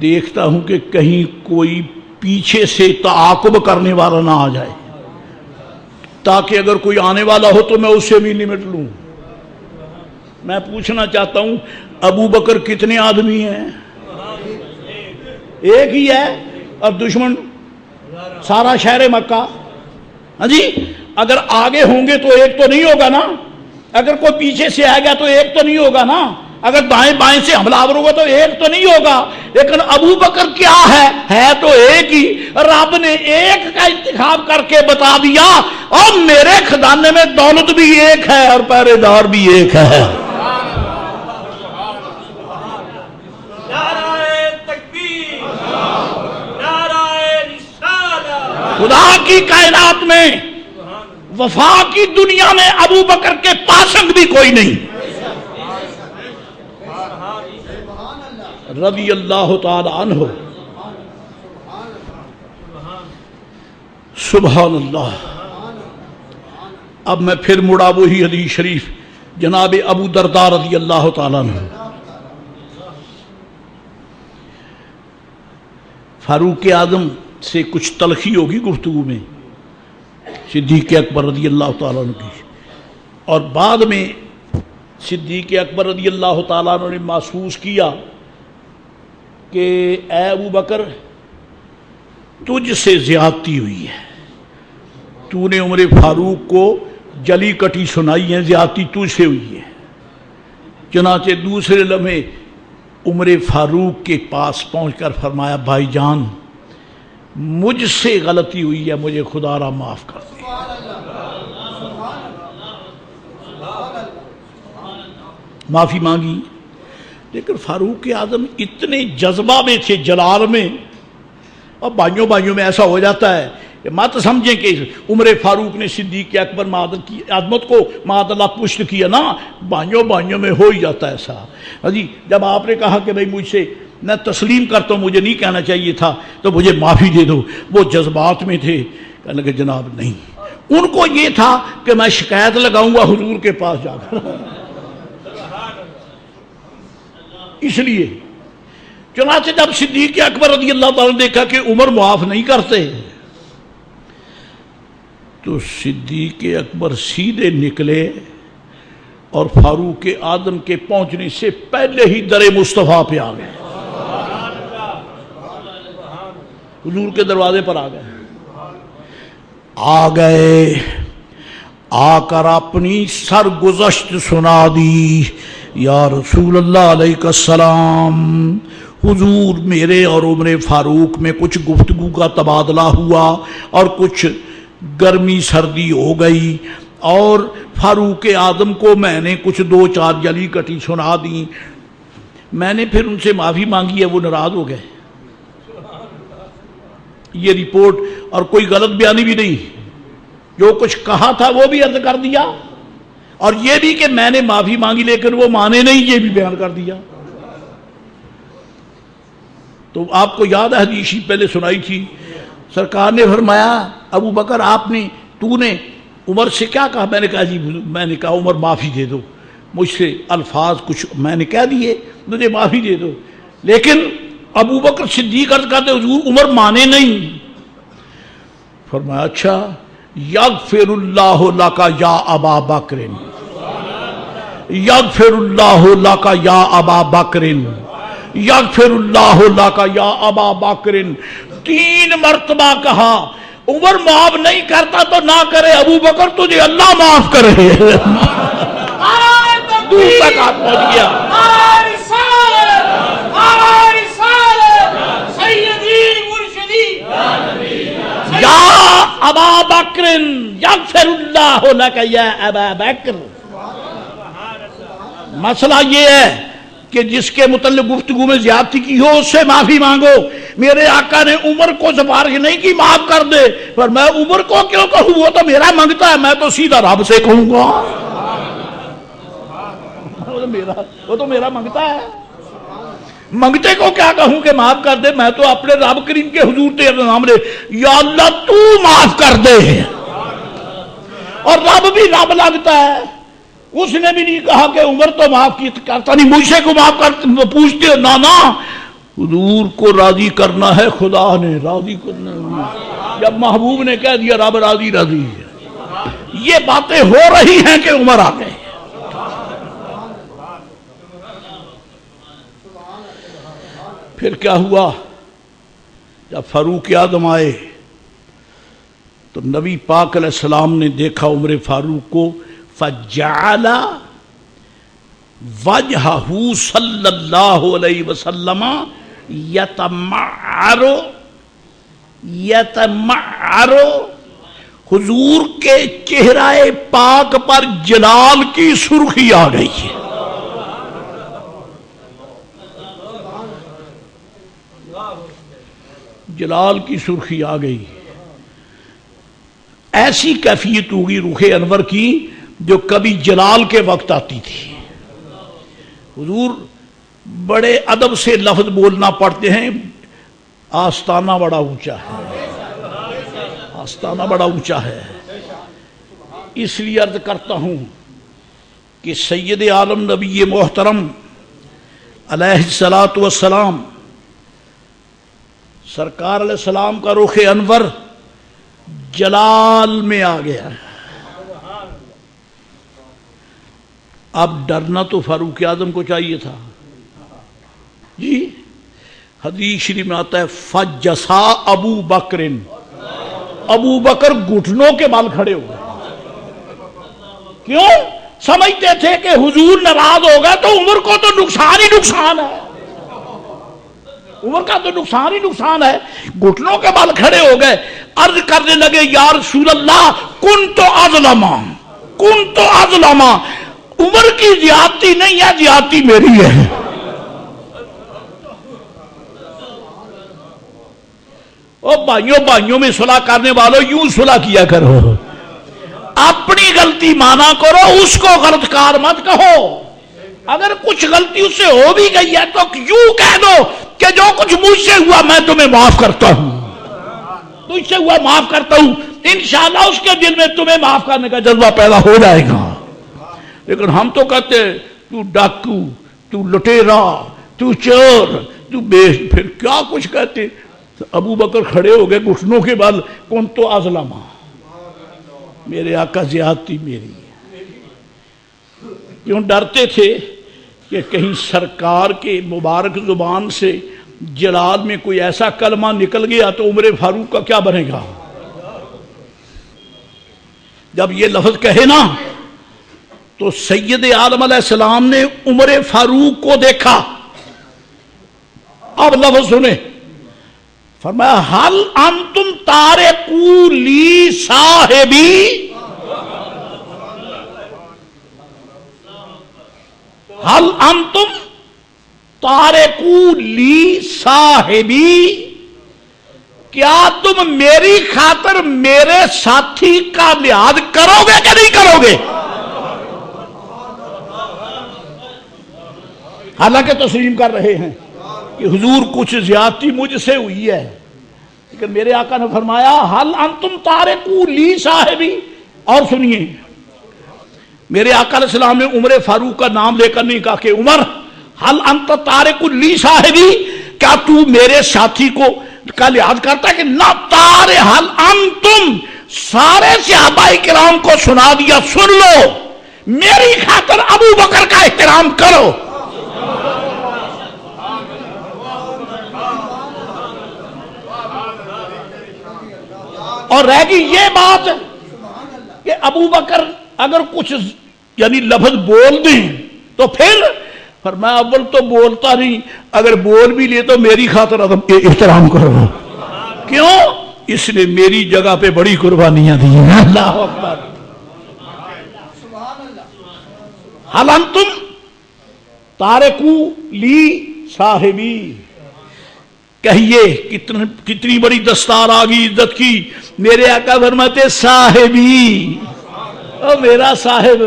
Speaker 1: دیکھتا ہوں کہ کہیں کوئی پیچھے سے تعاقب کرنے والا نہ آ جائے, تاکہ اگر کوئی آنے والا ہو تو میں اس سے بھی نمٹ لوں. میں پوچھنا چاہتا ہوں ابو بکر کتنے آدمی ہیں؟ ایک ہی ہے, اور دشمن سارا شہر مکہ. ہاں جی, اگر آگے ہوں گے تو ایک تو نہیں ہوگا نا, اگر کوئی پیچھے سے آئے گا تو ایک تو نہیں ہوگا نا, اگر دائیں بائیں سے حملہ آور ہوگا تو ایک تو نہیں ہوگا. لیکن ابو بکر کیا ہے تو ایک ہی. رب نے ایک کا انتخاب کر کے بتا دیا, اور میرے خزانے میں دولت بھی ایک ہے اور پہرے دار بھی ایک ہے. خدا کی کائنات میں وفا کی دنیا میں ابو بکر کے پاسنگ بھی کوئی نہیں. رضی اللہ تعالی عنہ. سبحان اللہ. اب میں پھر مڑا وہی حدیث شریف جناب ابو درداء رضی اللہ تعالی عنہ. فاروق اعظم سے کچھ تلخی ہوگی گفتگو میں, صدیق اکبر رضی اللہ تعالیٰ عنہ کی, اور بعد میں صدیق اکبر رضی اللہ تعالیٰ عنہ نے محسوس کیا کہ اے ابو بکر تجھ سے زیادتی ہوئی ہے, تو نے عمر فاروق کو جلی کٹی سنائی ہے, زیادتی تجھ سے ہوئی ہے. چنانچہ دوسرے لمحے عمر فاروق کے پاس پہنچ کر فرمایا بھائی جان مجھ سے غلطی ہوئی ہے, مجھے خدا را معاف کر دے. معافی مانگی. لیکن فاروق اعظم اتنے جذبہ میں تھے, جلال میں. اور بھائیوں میں ایسا ہو جاتا ہے کہ مت سمجھیں کہ عمر فاروق نے صدیق اکبر کی عظمت کو معاذ اللہ پشت کیا نا, بھائیوں میں ہو ہی جاتا ہے ایسا. ہاں جی, جب آپ نے کہا کہ بھائی مجھ سے میں تسلیم کرتا ہوں, مجھے نہیں کہنا چاہیے تھا, تو مجھے معافی دے دو. وہ جذبات میں تھے, کہنے لگے جناب نہیں. ان کو یہ تھا کہ میں شکایت لگاؤں گا حضور کے پاس جا کر. اس لیے چنانچہ جب صدیق اکبر رضی اللہ تعالیٰ نے دیکھا کہ عمر معاف نہیں کرتے, تو صدیق اکبر سیدھے نکلے اور فاروق اعظم کے پہنچنے سے پہلے ہی در مصطفیٰ پہ آ گئے, حضور کے دروازے پر آ گئے. آ کر اپنی سرگزشت سنا دی. یا رسول اللہ علیہ السلام, حضور میرے اور عمر فاروق میں کچھ گفتگو کا تبادلہ ہوا اور کچھ گرمی سردی ہو گئی, اور فاروق اعظم کو میں نے کچھ 2-4 جلی کٹی سنا دی. میں نے پھر ان سے معافی مانگی ہے, وہ ناراض ہو گئے. یہ رپورٹ, اور کوئی غلط بیانی بھی نہیں, جو کچھ کہا تھا وہ بھی عرض کر دیا, اور یہ بھی کہ میں نے معافی مانگی لیکن وہ مانے نہیں, یہ بھی بیان کر دیا. تو آپ کو یاد ہے حدیث پہلے سنائی تھی, سرکار نے فرمایا ابو بکر تو نے عمر سے کیا کہا؟ میں نے کہا جی میں نے کہا عمر معافی دے دو, مجھ سے الفاظ کچھ میں نے کہہ دیے, مجھے معافی دے دو. لیکن ابو بکر صدیق عرض کرتے حضور عمر مانے نہیں. فرمایا اچھا, یغفر اللہ لک یا ابا بکر, یغفر اللہ لک یا ابا بکر, یغفر اللہ لک یا ابا بکر. 3 مرتبہ کہا. عمر معاف نہیں کرتا تو نہ کرے, ابو بکر تجھے اللہ معاف کرے. دور تک آپ پہنچ گیا. یا ابا بکر یغفر اللہ لک یا ابا بکر. مسئلہ یہ ہے کہ جس کے متعلق گفتگو میں زیادتی کی ہو اس سے معافی مانگو. میرے آقا نے عمر کو سفارش نہیں کی معاف کر دے، پر میں عمر کو کیوں کہوں، وہ تو میرا منگتا ہے، میں تو سیدھا رب سے کہوں گا. وہ تو میرا منگتا ہے، منگتے کو کیا کہوں کہ معاف کر دے، میں تو اپنے رب کریم کے حضور تیرے نام لے یا اللہ تو معاف کر دے. اور رب بھی رب لگتا ہے، اس نے بھی نہیں کہا کہ عمر تو معاف کرتا نہیں، مجھ سے کو معاف کر پوچھتے ہو. نا حضور کو راضی کرنا ہے، خدا نے راضی کرنا ہے. جب محبوب نے کہہ دیا رب راضی راضی ہے، یہ باتیں ہو رہی ہیں کہ عمر آ گئے. پھر کیا ہوا؟ جب فاروق اعظم آئے تو نبی پاک علیہ السلام نے دیکھا عمر فاروق کو، فجعل وجہہ صلی اللہ علیہ وسلم یتمعر، حضور کے چہرہ پاک پر جلال کی سرخی آ گئی. جلال کی سرخی آ گئی. ایسی کیفیت ہوگی رخ انور کی جو کبھی جلال کے وقت آتی تھی. حضور بڑے ادب سے لفظ بولنا پڑتے ہیں، آستانہ بڑا اونچا ہے، آستانہ بڑا اونچا ہے. اس لیے عرض کرتا ہوں کہ سید عالم نبی محترم علیہ الصلوۃ والسلام سرکار علیہ السلام کا رخ انور جلال میں آ گیا ہے. اب ڈرنا تو فاروق اعظم کو چاہیے تھا. جی حدیث شریف میں آتا ہے فجسا ابو بکر، ابو بکر گھٹنوں کے بال کھڑے ہو گئے. کیوں؟ سمجھتے تھے کہ حضور ناراض ہو گئے تو عمر کو تو نقصان ہی نقصان ہے، عمر کا تو نقصان ہی نقصان ہے. گھٹنوں کے بال کھڑے ہو گئے، عرض کرنے لگے یا رسول اللہ کنت اظلما، کنت اظلما، عمر کی زیادتی نہیں ہے، زیادتی میری ہے. او بھائیوں میں صلح کرنے والوں یوں صلح کیا کرو، اپنی غلطی مانا کرو، اس کو غلط کار مت کہو. اگر کچھ غلطی اس سے ہو بھی گئی ہے تو یوں کہہ دو کہ جو کچھ مجھ سے ہوا میں تمہیں معاف کرتا ہوں، تجھ سے ہوا معاف کرتا ہوں. انشاءاللہ اس کے دل میں تمہیں معاف کرنے کا جذبہ پیدا ہو جائے گا. لیکن ہم تو کہتے تو ڈاکو، تو لٹیرا، تو چور، تو پھر کیا کچھ کہتے. ابو بکر کھڑے ہو گئے گھٹنوں کے بل، کون تو اظلما، میرے آقا زیادتی میری ہے. کیوں ڈرتے تھے کہ کہیں سرکار کے مبارک زبان سے جلال میں کوئی ایسا کلمہ نکل گیا تو عمر فاروق کا کیا بنے گا. جب یہ لفظ کہے نا تو سید عالم علیہ السلام نے عمر فاروق کو دیکھا. اب لفظ سنیں، فرمایا حل انتم تارکو لی صاحبی، حل انتم تارکو لی صاحبی، کیا تم میری خاطر میرے ساتھی کا لحاظ کرو گے کہ نہیں کرو گے. حالانکہ تسلیم کر رہے ہیں کہ حضور کچھ زیادتی مجھ سے ہوئی ہے، لیکن میرے آقا نے فرمایا حل انتم تارکو لی صاحبی. اور سنیے، میرے آقا علیہ السلام نے عمر فاروق کا نام لے کر نہیں کہا کہ عمر حل انت تارکو لی صاحبی، کیا تو میرے ساتھی کو کا لحاظ کرتا ہے کہ نہ. تارے حل انتم، سارے صحابہ کرام کو سنا دیا، سن لو، میری خاطر ابو بکر کا احترام کرو. اور رہ گئی یہ بات کہ ابو بکر اگر کچھ یعنی لفظ بول دیں تو پھر فرمایا اول تو بولتا نہیں، اگر بول بھی لیے تو میری خاطر احترام کرو. کیوں؟ اس نے میری جگہ پہ بڑی قربانیاں دی ہیں. اللہ اکبر. حل انتم تارکو لی صاحبی، کہیے کتنی بڑی دستار آگئی عزت کی. میرے آقا فرماتے صاحبی، او میرا صاحب،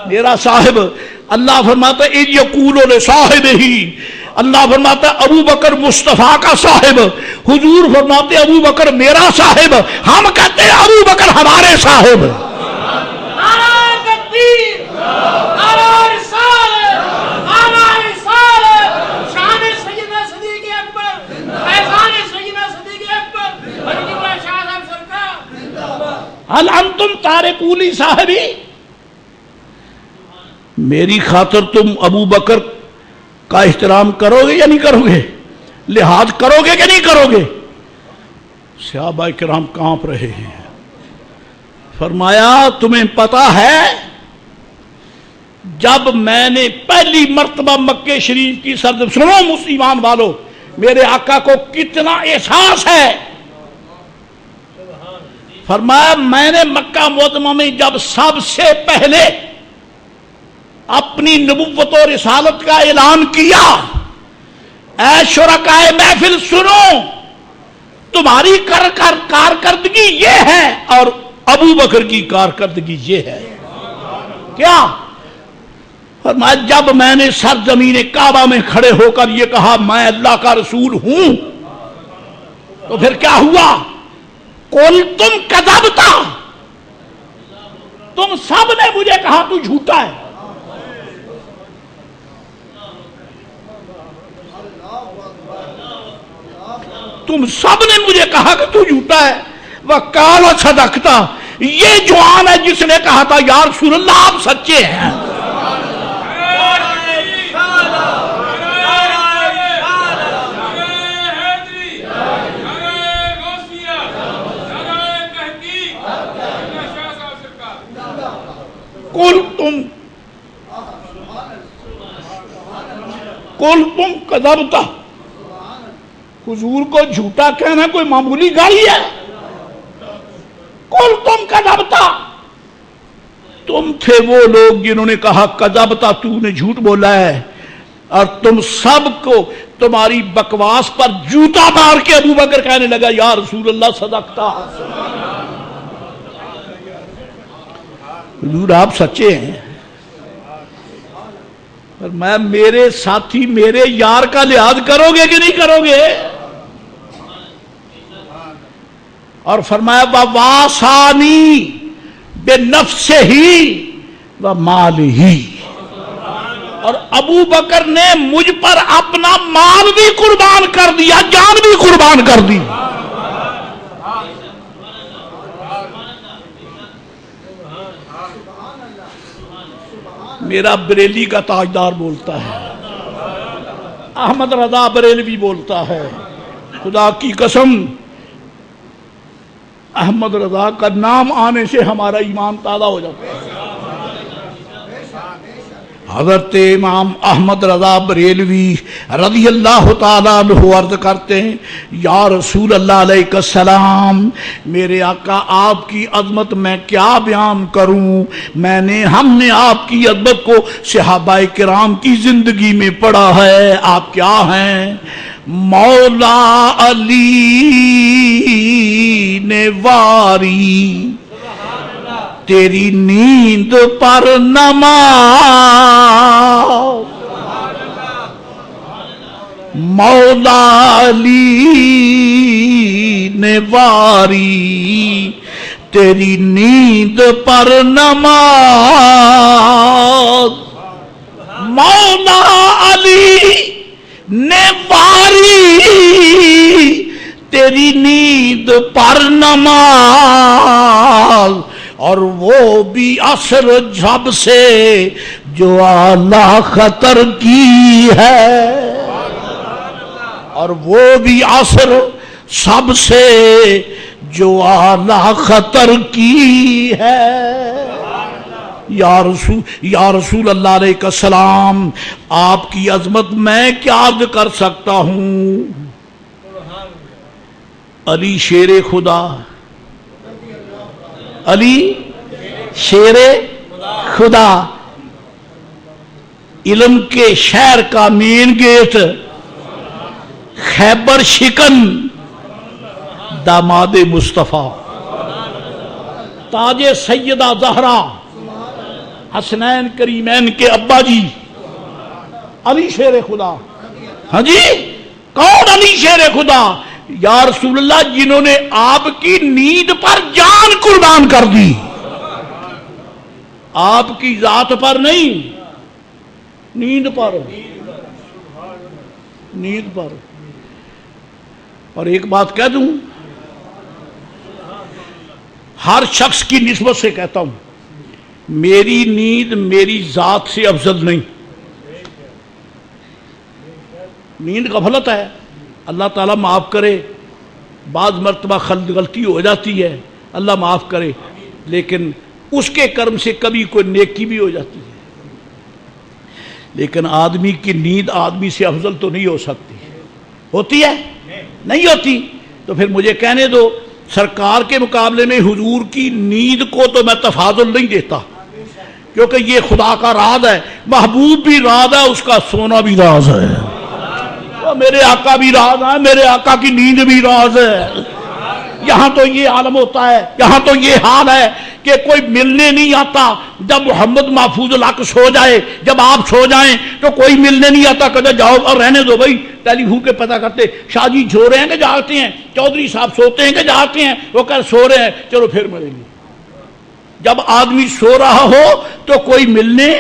Speaker 1: میرا صاحب. اللہ فرماتا ہے اذ یقول لصاحبہ، اللہ فرماتا ہے ابو بکر مصطفیٰ کا صاحب. حضور فرماتے ہیں ابو بکر میرا صاحب، ہم کہتے ہیں ابو بکر ہمارے صاحب.
Speaker 2: نعرہ تکبیر، نعرہ رسالت، نعرہ رسالت. شان سیدنا صدیق اکبر، فیضان سیدنا صدیق اکبر، حضرت عمر شاہ صاحب سرکار.
Speaker 1: هل انتم تارکو لی صاحبی، میری خاطر تم ابو بکر کا احترام کرو گے یا نہیں کرو گے؟ لحاظ کرو گے کہ نہیں کرو گے؟ صحابہ کرام کانپ رہے ہیں. فرمایا تمہیں پتا ہے جب میں نے پہلی مرتبہ مکہ شریف کی سرزمین، سنو مسلمان والو، میرے آقا کو کتنا احساس ہے. فرمایا میں نے مکہ معظمہ میں جب سب سے پہلے اپنی نبوت و رسالت کا اعلان کیا، اے شرکائے محفل سنو، تمہاری کارکردگی یہ ہے اور ابو بکر کی کارکردگی یہ ہے. کیا؟ فرمایا جب میں نے سرزمین کعبہ میں کھڑے ہو کر یہ کہا میں اللہ کا رسول ہوں، تو پھر کیا ہوا؟ قل تم کذبتا، تم سب نے مجھے کہا تو جھوٹا ہے. تم سب نے مجھے کہا کہ تو جھوٹا ہے. وَقَالَ صَدَقْتَ، یہ جوان ہے جس نے کہا تھا یا رسول اللہ آپ سچے ہیں. قل تم کذبتا، حضور کو جھوٹا کہنا کوئی معمولی گالی ہے؟ قل تم کذبتا، تم تھے وہ لوگ جنہوں نے کہا کذبتا، تو نے جھوٹ بولا ہے، اور تم سب کو تمہاری بکواس پر جوتا مار کے ابو بکر کہنے لگا یا رسول اللہ صدقتا. حضور آپ سچے ہیں. اور میں میرے ساتھی میرے یار کا لحاظ کرو گے کہ نہیں کرو گے؟ اور فرمایا وَوَاسَانِي بِنَفْسِهِ وَمَالِهِ، اور ابو بکر نے مجھ پر اپنا مال بھی قربان کر دیا، جان بھی قربان کر دی. میرا بریلی کا تاجدار بولتا ہے، احمد رضا بریلوی بولتا ہے، خدا کی قسم احمد رضا کا نام آنے سے ہمارا ایمان تازہ ہو جاتا ہے. حضرت امام احمد رضا بریلوی رضی اللہ تعالیٰ عنہ عرض کرتے ہیں یا رسول اللہ علیہ السلام، میرے آقا آپ کی عظمت میں کیا بیان کروں. ہم نے آپ کی عظمت کو صحابہ کرام کی زندگی میں پڑھا ہے. آپ کیا ہیں؟ مولا علی نے واری تیری نیند پر نماز، مولا علی نے واری تیری نیند پر نماز، مولا علی نے واری تیری نیند پر نماز، اور وہ بھی عصر جب سے جو اعلیٰ خطر کی ہے، اور وہ بھی عصر سب سے جو اعلیٰ خطر کی ہے. یا رسول اللہ علیہ السلام، آپ کی عظمت میں کیا عرض کر سکتا ہوں. علی شیر خدا، علی شیر خدا. علم کے شہر کا مین گیٹ، خیبر شکن داماد مصطفیٰ، تاج سیدہ زہرا، حسنین کریمین کے ابا جی، علی شیر خدا۔ ہاں جی، کون علی شیر خدا؟ یا رسول اللہ، جنہوں نے آپ کی نیند پر جان قربان کر دی، آپ کی ذات پر نہیں، نیند پر، نیند پر۔ اور ایک بات کہہ دوں، ہر شخص کی نسبت سے کہتا ہوں، میری نیند میری ذات سے افضل نہیں۔ نیند غفلت ہے، اللہ تعالیٰ معاف کرے، بعض مرتبہ غلطی ہو جاتی ہے، اللہ معاف کرے، لیکن اس کے کرم سے کبھی کوئی نیکی بھی ہو جاتی ہے۔ لیکن آدمی کی نیند آدمی سے افضل تو نہیں ہو سکتی، ہوتی ہے؟ نہیں ہوتی۔ تو پھر مجھے کہنے دو، سرکار کے مقابلے میں حضور کی نیند کو تو میں تفاضل نہیں دیتا، کیونکہ یہ خدا کا راز ہے، محبوب بھی راز ہے، اس کا سونا بھی راز ہے، میرے آقا بھی راز ہے، میرے آقا کی نیند بھی راز ہے۔ یہاں تو یہ عالم ہوتا ہے، یہاں تو یہ حال ہے کہ کوئی ملنے نہیں آتا۔ جب محمد محفوظ الحق سو جائے، جب آپ سو جائیں تو کوئی ملنے نہیں آتا، کہتے جاؤ اور رہنے دو بھائی، ٹیلی فون کے پتہ کرتے شاہ جی سو رہے ہیں کہ جاگتے ہیں، چودھری صاحب سوتے ہیں کہ جاگتے ہیں، وہ کہہ سو رہے ہیں، چلو پھر ملیں گے۔ جب آدمی سو رہا ہو تو کوئی ملنے،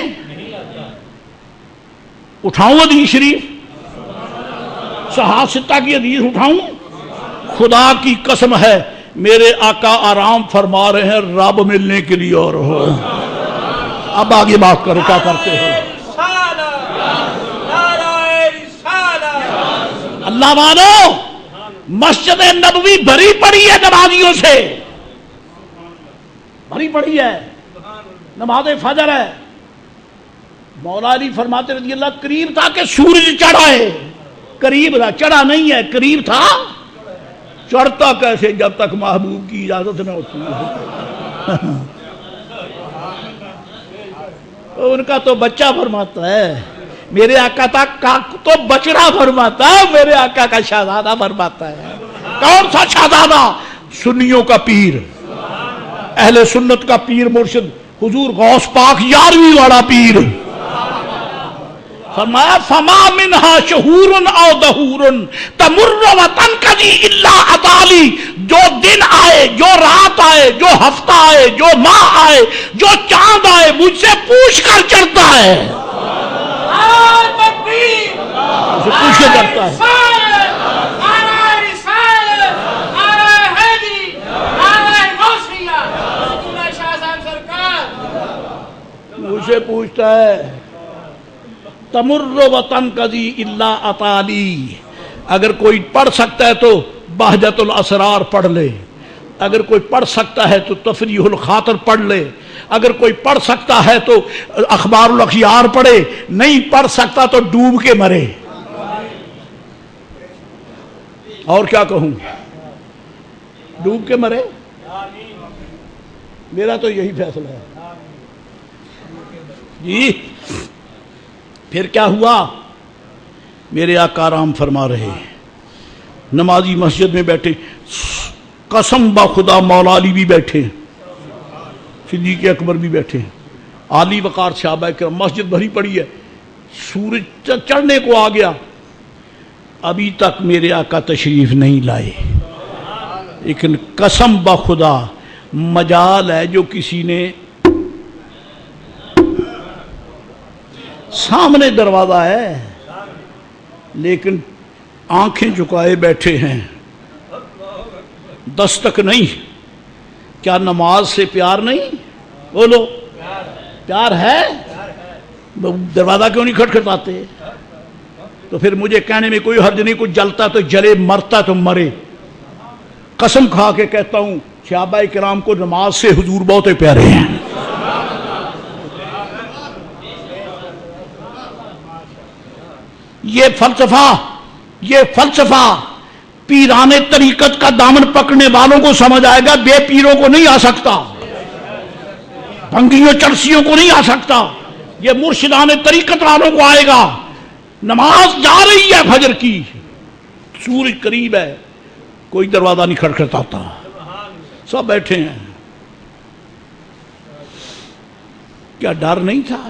Speaker 1: اٹھاؤں حدیث شریف، صحاح ستہ کی حدیث اٹھاؤں؟ خدا کی قسم ہے، میرے آقا آرام فرما رہے ہیں رب ملنے کے لیے اور ہو۔ اب آگے بات کرو، کیا کرتے ہو؟ اللہ مانو، مسجد نبوی بھری پڑی ہے نمازیوں سے، بھری پڑی ہے، نماز فجر ہے۔ مولا علی فرماتے رضی اللہ، قریب تھا کہ سورج چڑھائے، قریب تھا، چڑھا نہیں ہے، قریب تھا۔ چڑھتا کیسے جب تک محبوب کی اجازت نہ ہوتی ہے؟ ان کا تو بچہ فرماتا ہے، میرے آقا کا تو بچڑا فرماتا ہے، میرے آقا کا شہزادہ فرماتا ہے۔ کون سا شہزادہ؟ سنیوں کا پیر، اہل سنت کا پیر مرشد حضور غوث پاک 11ویں والا پیر فرمایا، فما منہا شہور او دہور تمر وتنقضی الا عطالی۔ جو دن آئے، جو رات آئے، جو ہفتہ آئے، جو ماہ آئے، جو چاند آئے، مجھ سے پوچھ کر چڑھتا ہے، مجھ سے پوچھ کے چڑھتا ہے۔ مجھ سے پوچھتا ہے، تمر وتنقضی الا عطالی۔ اگر کوئی پڑھ سکتا ہے تو بہجت الاسرار پڑھ لے، اگر کوئی پڑھ سکتا ہے تو تفریح الخاطر پڑھ لے، اگر کوئی پڑھ سکتا ہے تو اخبار الاخیار پڑھے، نہیں پڑھ سکتا تو ڈوب کے مرے۔ اور کیا کہوں، ڈوب کے مرے، میرا تو یہی فیصلہ ہے جی۔ پھر کیا ہوا؟ میرے آقا آرام فرما رہے، نمازی مسجد میں بیٹھے، قسم با خدا مولا علی بھی بیٹھے، صدیق اکبر بھی بیٹھے، عالی وقار صحابہ کرام، مسجد بھری پڑی ہے، سورج چڑھنے کو آ گیا، ابھی تک میرے آقا تشریف نہیں لائے۔ لیکن قسم با خدا مجال ہے جو کسی نے سامنے دروازہ ہے لیکن آنکھیں جھکائے بیٹھے ہیں، دستک نہیں۔ کیا نماز سے پیار نہیں؟ بولو، پیار ہے؟ دروازہ کیوں نہیں کھٹکھٹاتے؟ تو پھر مجھے کہنے میں کوئی حرج نہیں، کوئی جلتا تو جلے، مرتا تو مرے۔ قسم کھا کے کہتا ہوں، صحابہ کرام کو نماز سے حضور بہت پیارے ہیں۔ یہ فلسفہ پیران طریقت کا دامن پکڑنے والوں کو سمجھ آئے گا، بے پیروں کو نہیں آ سکتا، بھنگیوں چرسیوں کو نہیں آ سکتا۔ یہ مرشدان طریقت والوں کو آئے گا، نماز جا رہی ہے فجر کی، سورج قریب ہے، کوئی دروازہ نہیں کھٹکھٹاتا، سب بیٹھے ہیں. کیا ڈر نہیں تھا؟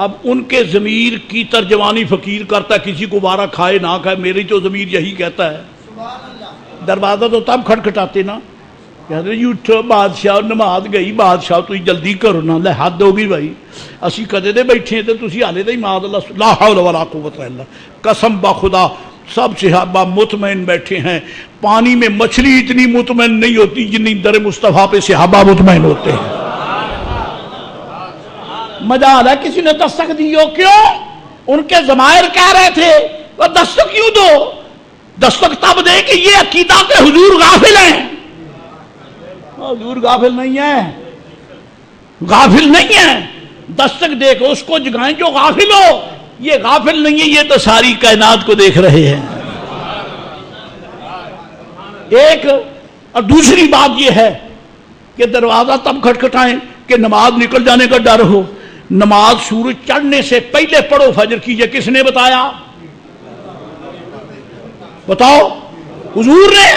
Speaker 1: اب ان کے ضمیر کی ترجمانی فقیر کرتا ہے، کسی کو بارہ کھائے نہ کھائے، میری تو ضمیر یہی کہتا ہے. دروازہ تو تب کھٹکھٹاتے نا، کہتے ہیں اٹھو بادشاہ نماز گئی، بادشاہ تو جلدی کرو نا، لے حد ہوگی بھائی، اسی کدے دے بیٹھے ہیں تو تسی حالے دے معاذ اللہ لا حول ولا قوت الا باللہ. قسم بخدا سب صحابہ مطمئن بیٹھے ہیں. پانی میں مچھلی اتنی مطمئن نہیں ہوتی جتنی در مصطفیٰ پہ صحابہ مطمئن ہوتے ہیں. مجال ہے کسی نے دستک دی ہو، کیوں؟ ان کے ضمائر کہہ رہے تھے وہ دستک کیوں دو؟ دستک تب دے کہ یہ عقیدہ کہ حضور غافل ہیں. حضور غافل نہیں ہے، غافل نہیں ہے. دستک دے کے اس کو جگائیں جو غافل ہو. یہ غافل نہیں ہے، یہ تو ساری کائنات کو دیکھ رہے ہیں. ایک اور دوسری بات یہ ہے کہ دروازہ تب کھٹکھٹائیں کہ نماز نکل جانے کا ڈر ہو. نماز سورج چڑھنے سے پہلے پڑھو فجر کی، یہ کس نے بتایا؟ بتاؤ. حضور نے.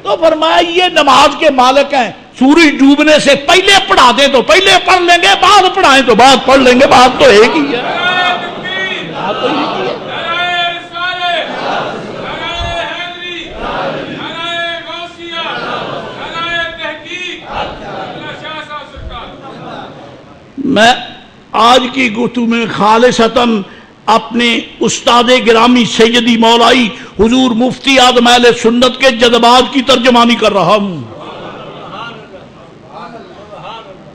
Speaker 1: تو فرمایا یہ نماز کے مالک ہیں، سورج ڈوبنے سے پہلے پڑھا دیں تو پہلے پڑھ لیں گے، بعد پڑھائیں تو بعد پڑھ لیں گے. بات تو ایک ہی ہے، بات تو ایک ہی ہے. میں آج کی گفتگو میں خالصتاً اپنے استاد گرامی سیدی مولائی حضور مفتی اعظم اہل سنت کے جذبات کی ترجمانی کر رہا ہوں.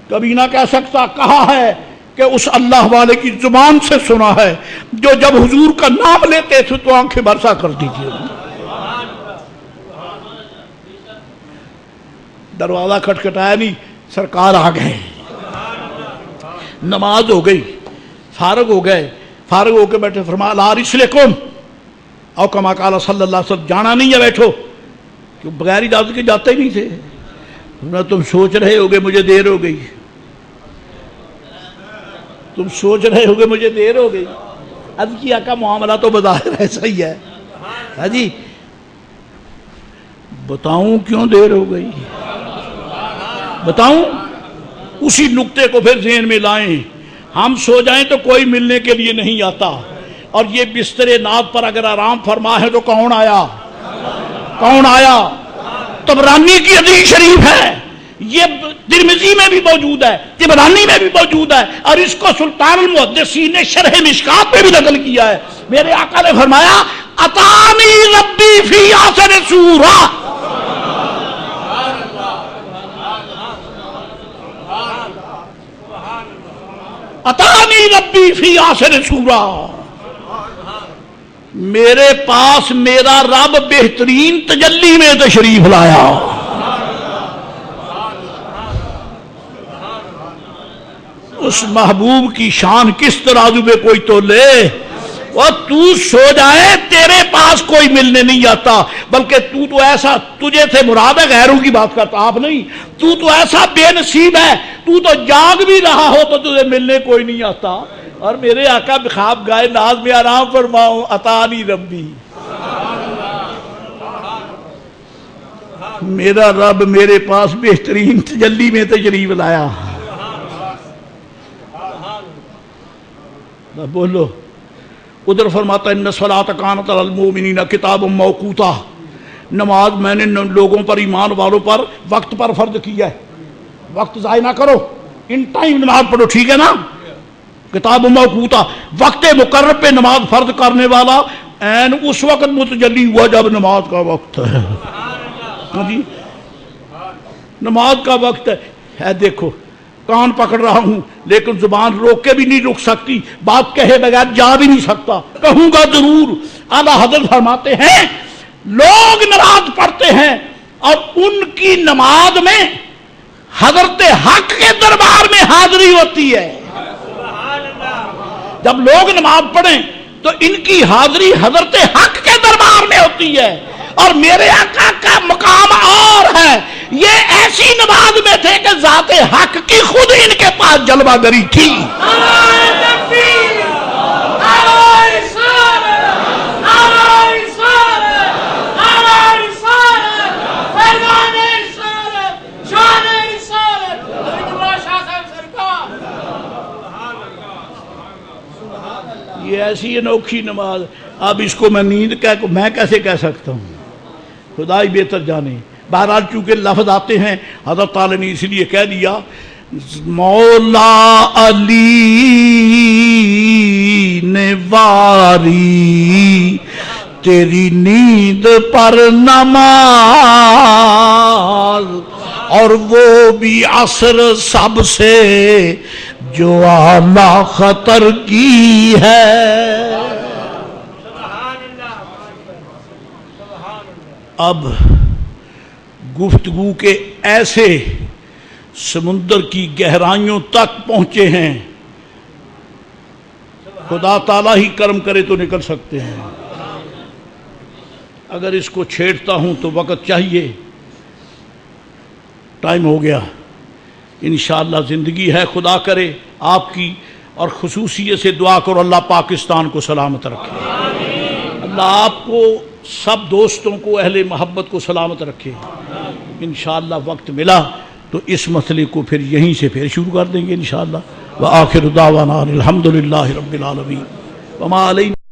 Speaker 1: کبھی نہ کہہ سکتا، کہا ہے کہ اس اللہ والے کی زبان سے سنا ہے جو جب حضور کا نام لیتے تھے تو آنکھیں برسا کر دیجیے. دروازہ کھٹکھٹایا نہیں، سرکار آ گئے. نماز ہو گئی، فارغ ہو گئے، فارغ ہو کے بیٹھے. فرمایا لا رسلکم او کما قال صلی اللہ علیہ وسلم، جانا نہیں ہے بیٹھو. کیوں بغیر اجازت کے جاتے ہی نہیں تھے. تم سوچ رہے ہوگے مجھے دیر ہو گئی، تم سوچ رہے ہوگے مجھے دیر ہو گئی. اب کیا کا معاملہ تو بظاہر ایسا ہی ہے. ہاں جی، بتاؤں کیوں دیر ہو گئی؟ بتاؤں؟ اسی نقطے کو پھر ذہن میں لائیں. ہم سو جائیں تو کوئی ملنے کے لیے نہیں آتا، اور یہ بستر ناز پر اگر آرام فرما ہے تو کون آیا؟ کون آیا؟ طبرانی کی حدیث شریف ہے، یہ ترمذی میں بھی موجود ہے، طبرانی میں بھی موجود ہے، اور اس کو سلطان المحدثین نے شرح مشکات میں بھی نقل کیا ہے. میرے آقا نے فرمایا اتانی ربی فی آخر سورہ، اتانی ربی فی آخر سورہ، میرے پاس میرا رب بہترین تجلی میں تشریف لایا. اس محبوب کی شان کس ترازو میں کوئی تو لے. اور تو سو جائے تیرے پاس کوئی ملنے نہیں آتا، بلکہ تو ایسا، تجھے سے مراد ہے غیروں کی بات کرتا، آپ نہیں. تو ایسا بے نصیب ہے، تو جاگ بھی رہا ہو تو تجھے ملنے کوئی نہیں آتا. اور میرے آقا خواب گائے ناز میں آرام فرماؤں اتانی ربی، میرا رب میرے پاس بہترین تجلی میں تشریف لایا. بولو. ادھر فرماتا ہے ان الصلاۃ کانت علی المؤمنین کتابا موقوتا، نماز میں نے لوگوں پر، ایمان والوں پر وقت پر فرض کیا ہے. وقت ضائع نہ کرو، ان ٹائم نماز پڑھو، ٹھیک ہے نا؟ کتاب موقوتا، وقت مقرر پہ نماز فرض کرنے والا این اس وقت متجلی ہوا جب نماز کا وقت ہے. ہاں جی، نماز کا وقت ہے. دیکھو کان پکڑ رہا ہوں لیکن زبان روک کے بھی نہیں رک سکتی، بات کہے بغیر جا بھی نہیں سکتا، کہوں گا ضرور. اعلیٰ حضرت فرماتے ہیں لوگ نماز پڑھتے ہیں اور ان کی نماز میں حضرت حق کے دربار میں حاضری ہوتی ہے. جب لوگ نماز پڑھیں تو ان کی حاضری حضرت حق کے دربار میں ہوتی ہے. اور میرے آقا کا مقام اور ہے یہ ایسی نماز میں تھے کہ ذات حق کی خود ان کے پاس جلوہ گری تھی.
Speaker 2: نعرہ تکبیر، نعرہ رسالت، نعرہ رسالت، نعرہ رسالت، فرمان رسالت، شان رسالت، حضرت مولانا شاہ صاحب سرکار.
Speaker 1: یہ ایسی انوکھی نماز. اب اس کو میں نیند میں کیسے کہہ سکتا ہوں، خدا ہی بہتر جانے. بہرحال چونکہ لفظ آتے ہیں حضرت تعالی نے اس لیے کہہ دیا مولا علی نے واری تیری نیند پر نماز، اور وہ بھی عصر سب سے جو اعلیٰ خطر کی ہے. اب گفتگو کے ایسے سمندر کی گہرائیوں تک پہنچے ہیں، خدا تعالیٰ ہی کرم کرے تو نکل سکتے ہیں. اگر اس کو چھیڑتا ہوں تو وقت چاہیے، ٹائم ہو گیا. انشاءاللہ زندگی ہے، خدا کرے آپ کی اور خصوصیت سے دعا کرو اللہ پاکستان کو سلامت رکھے، اللہ آپ کو سب دوستوں کو اہل محبت کو سلامت رکھے. انشاءاللہ وقت ملا تو اس مسئلے کو پھر یہیں سے پھر شروع کر دیں گے انشاءاللہ. وآخر دعوانا الحمدللہ رب العالمین وما علینا.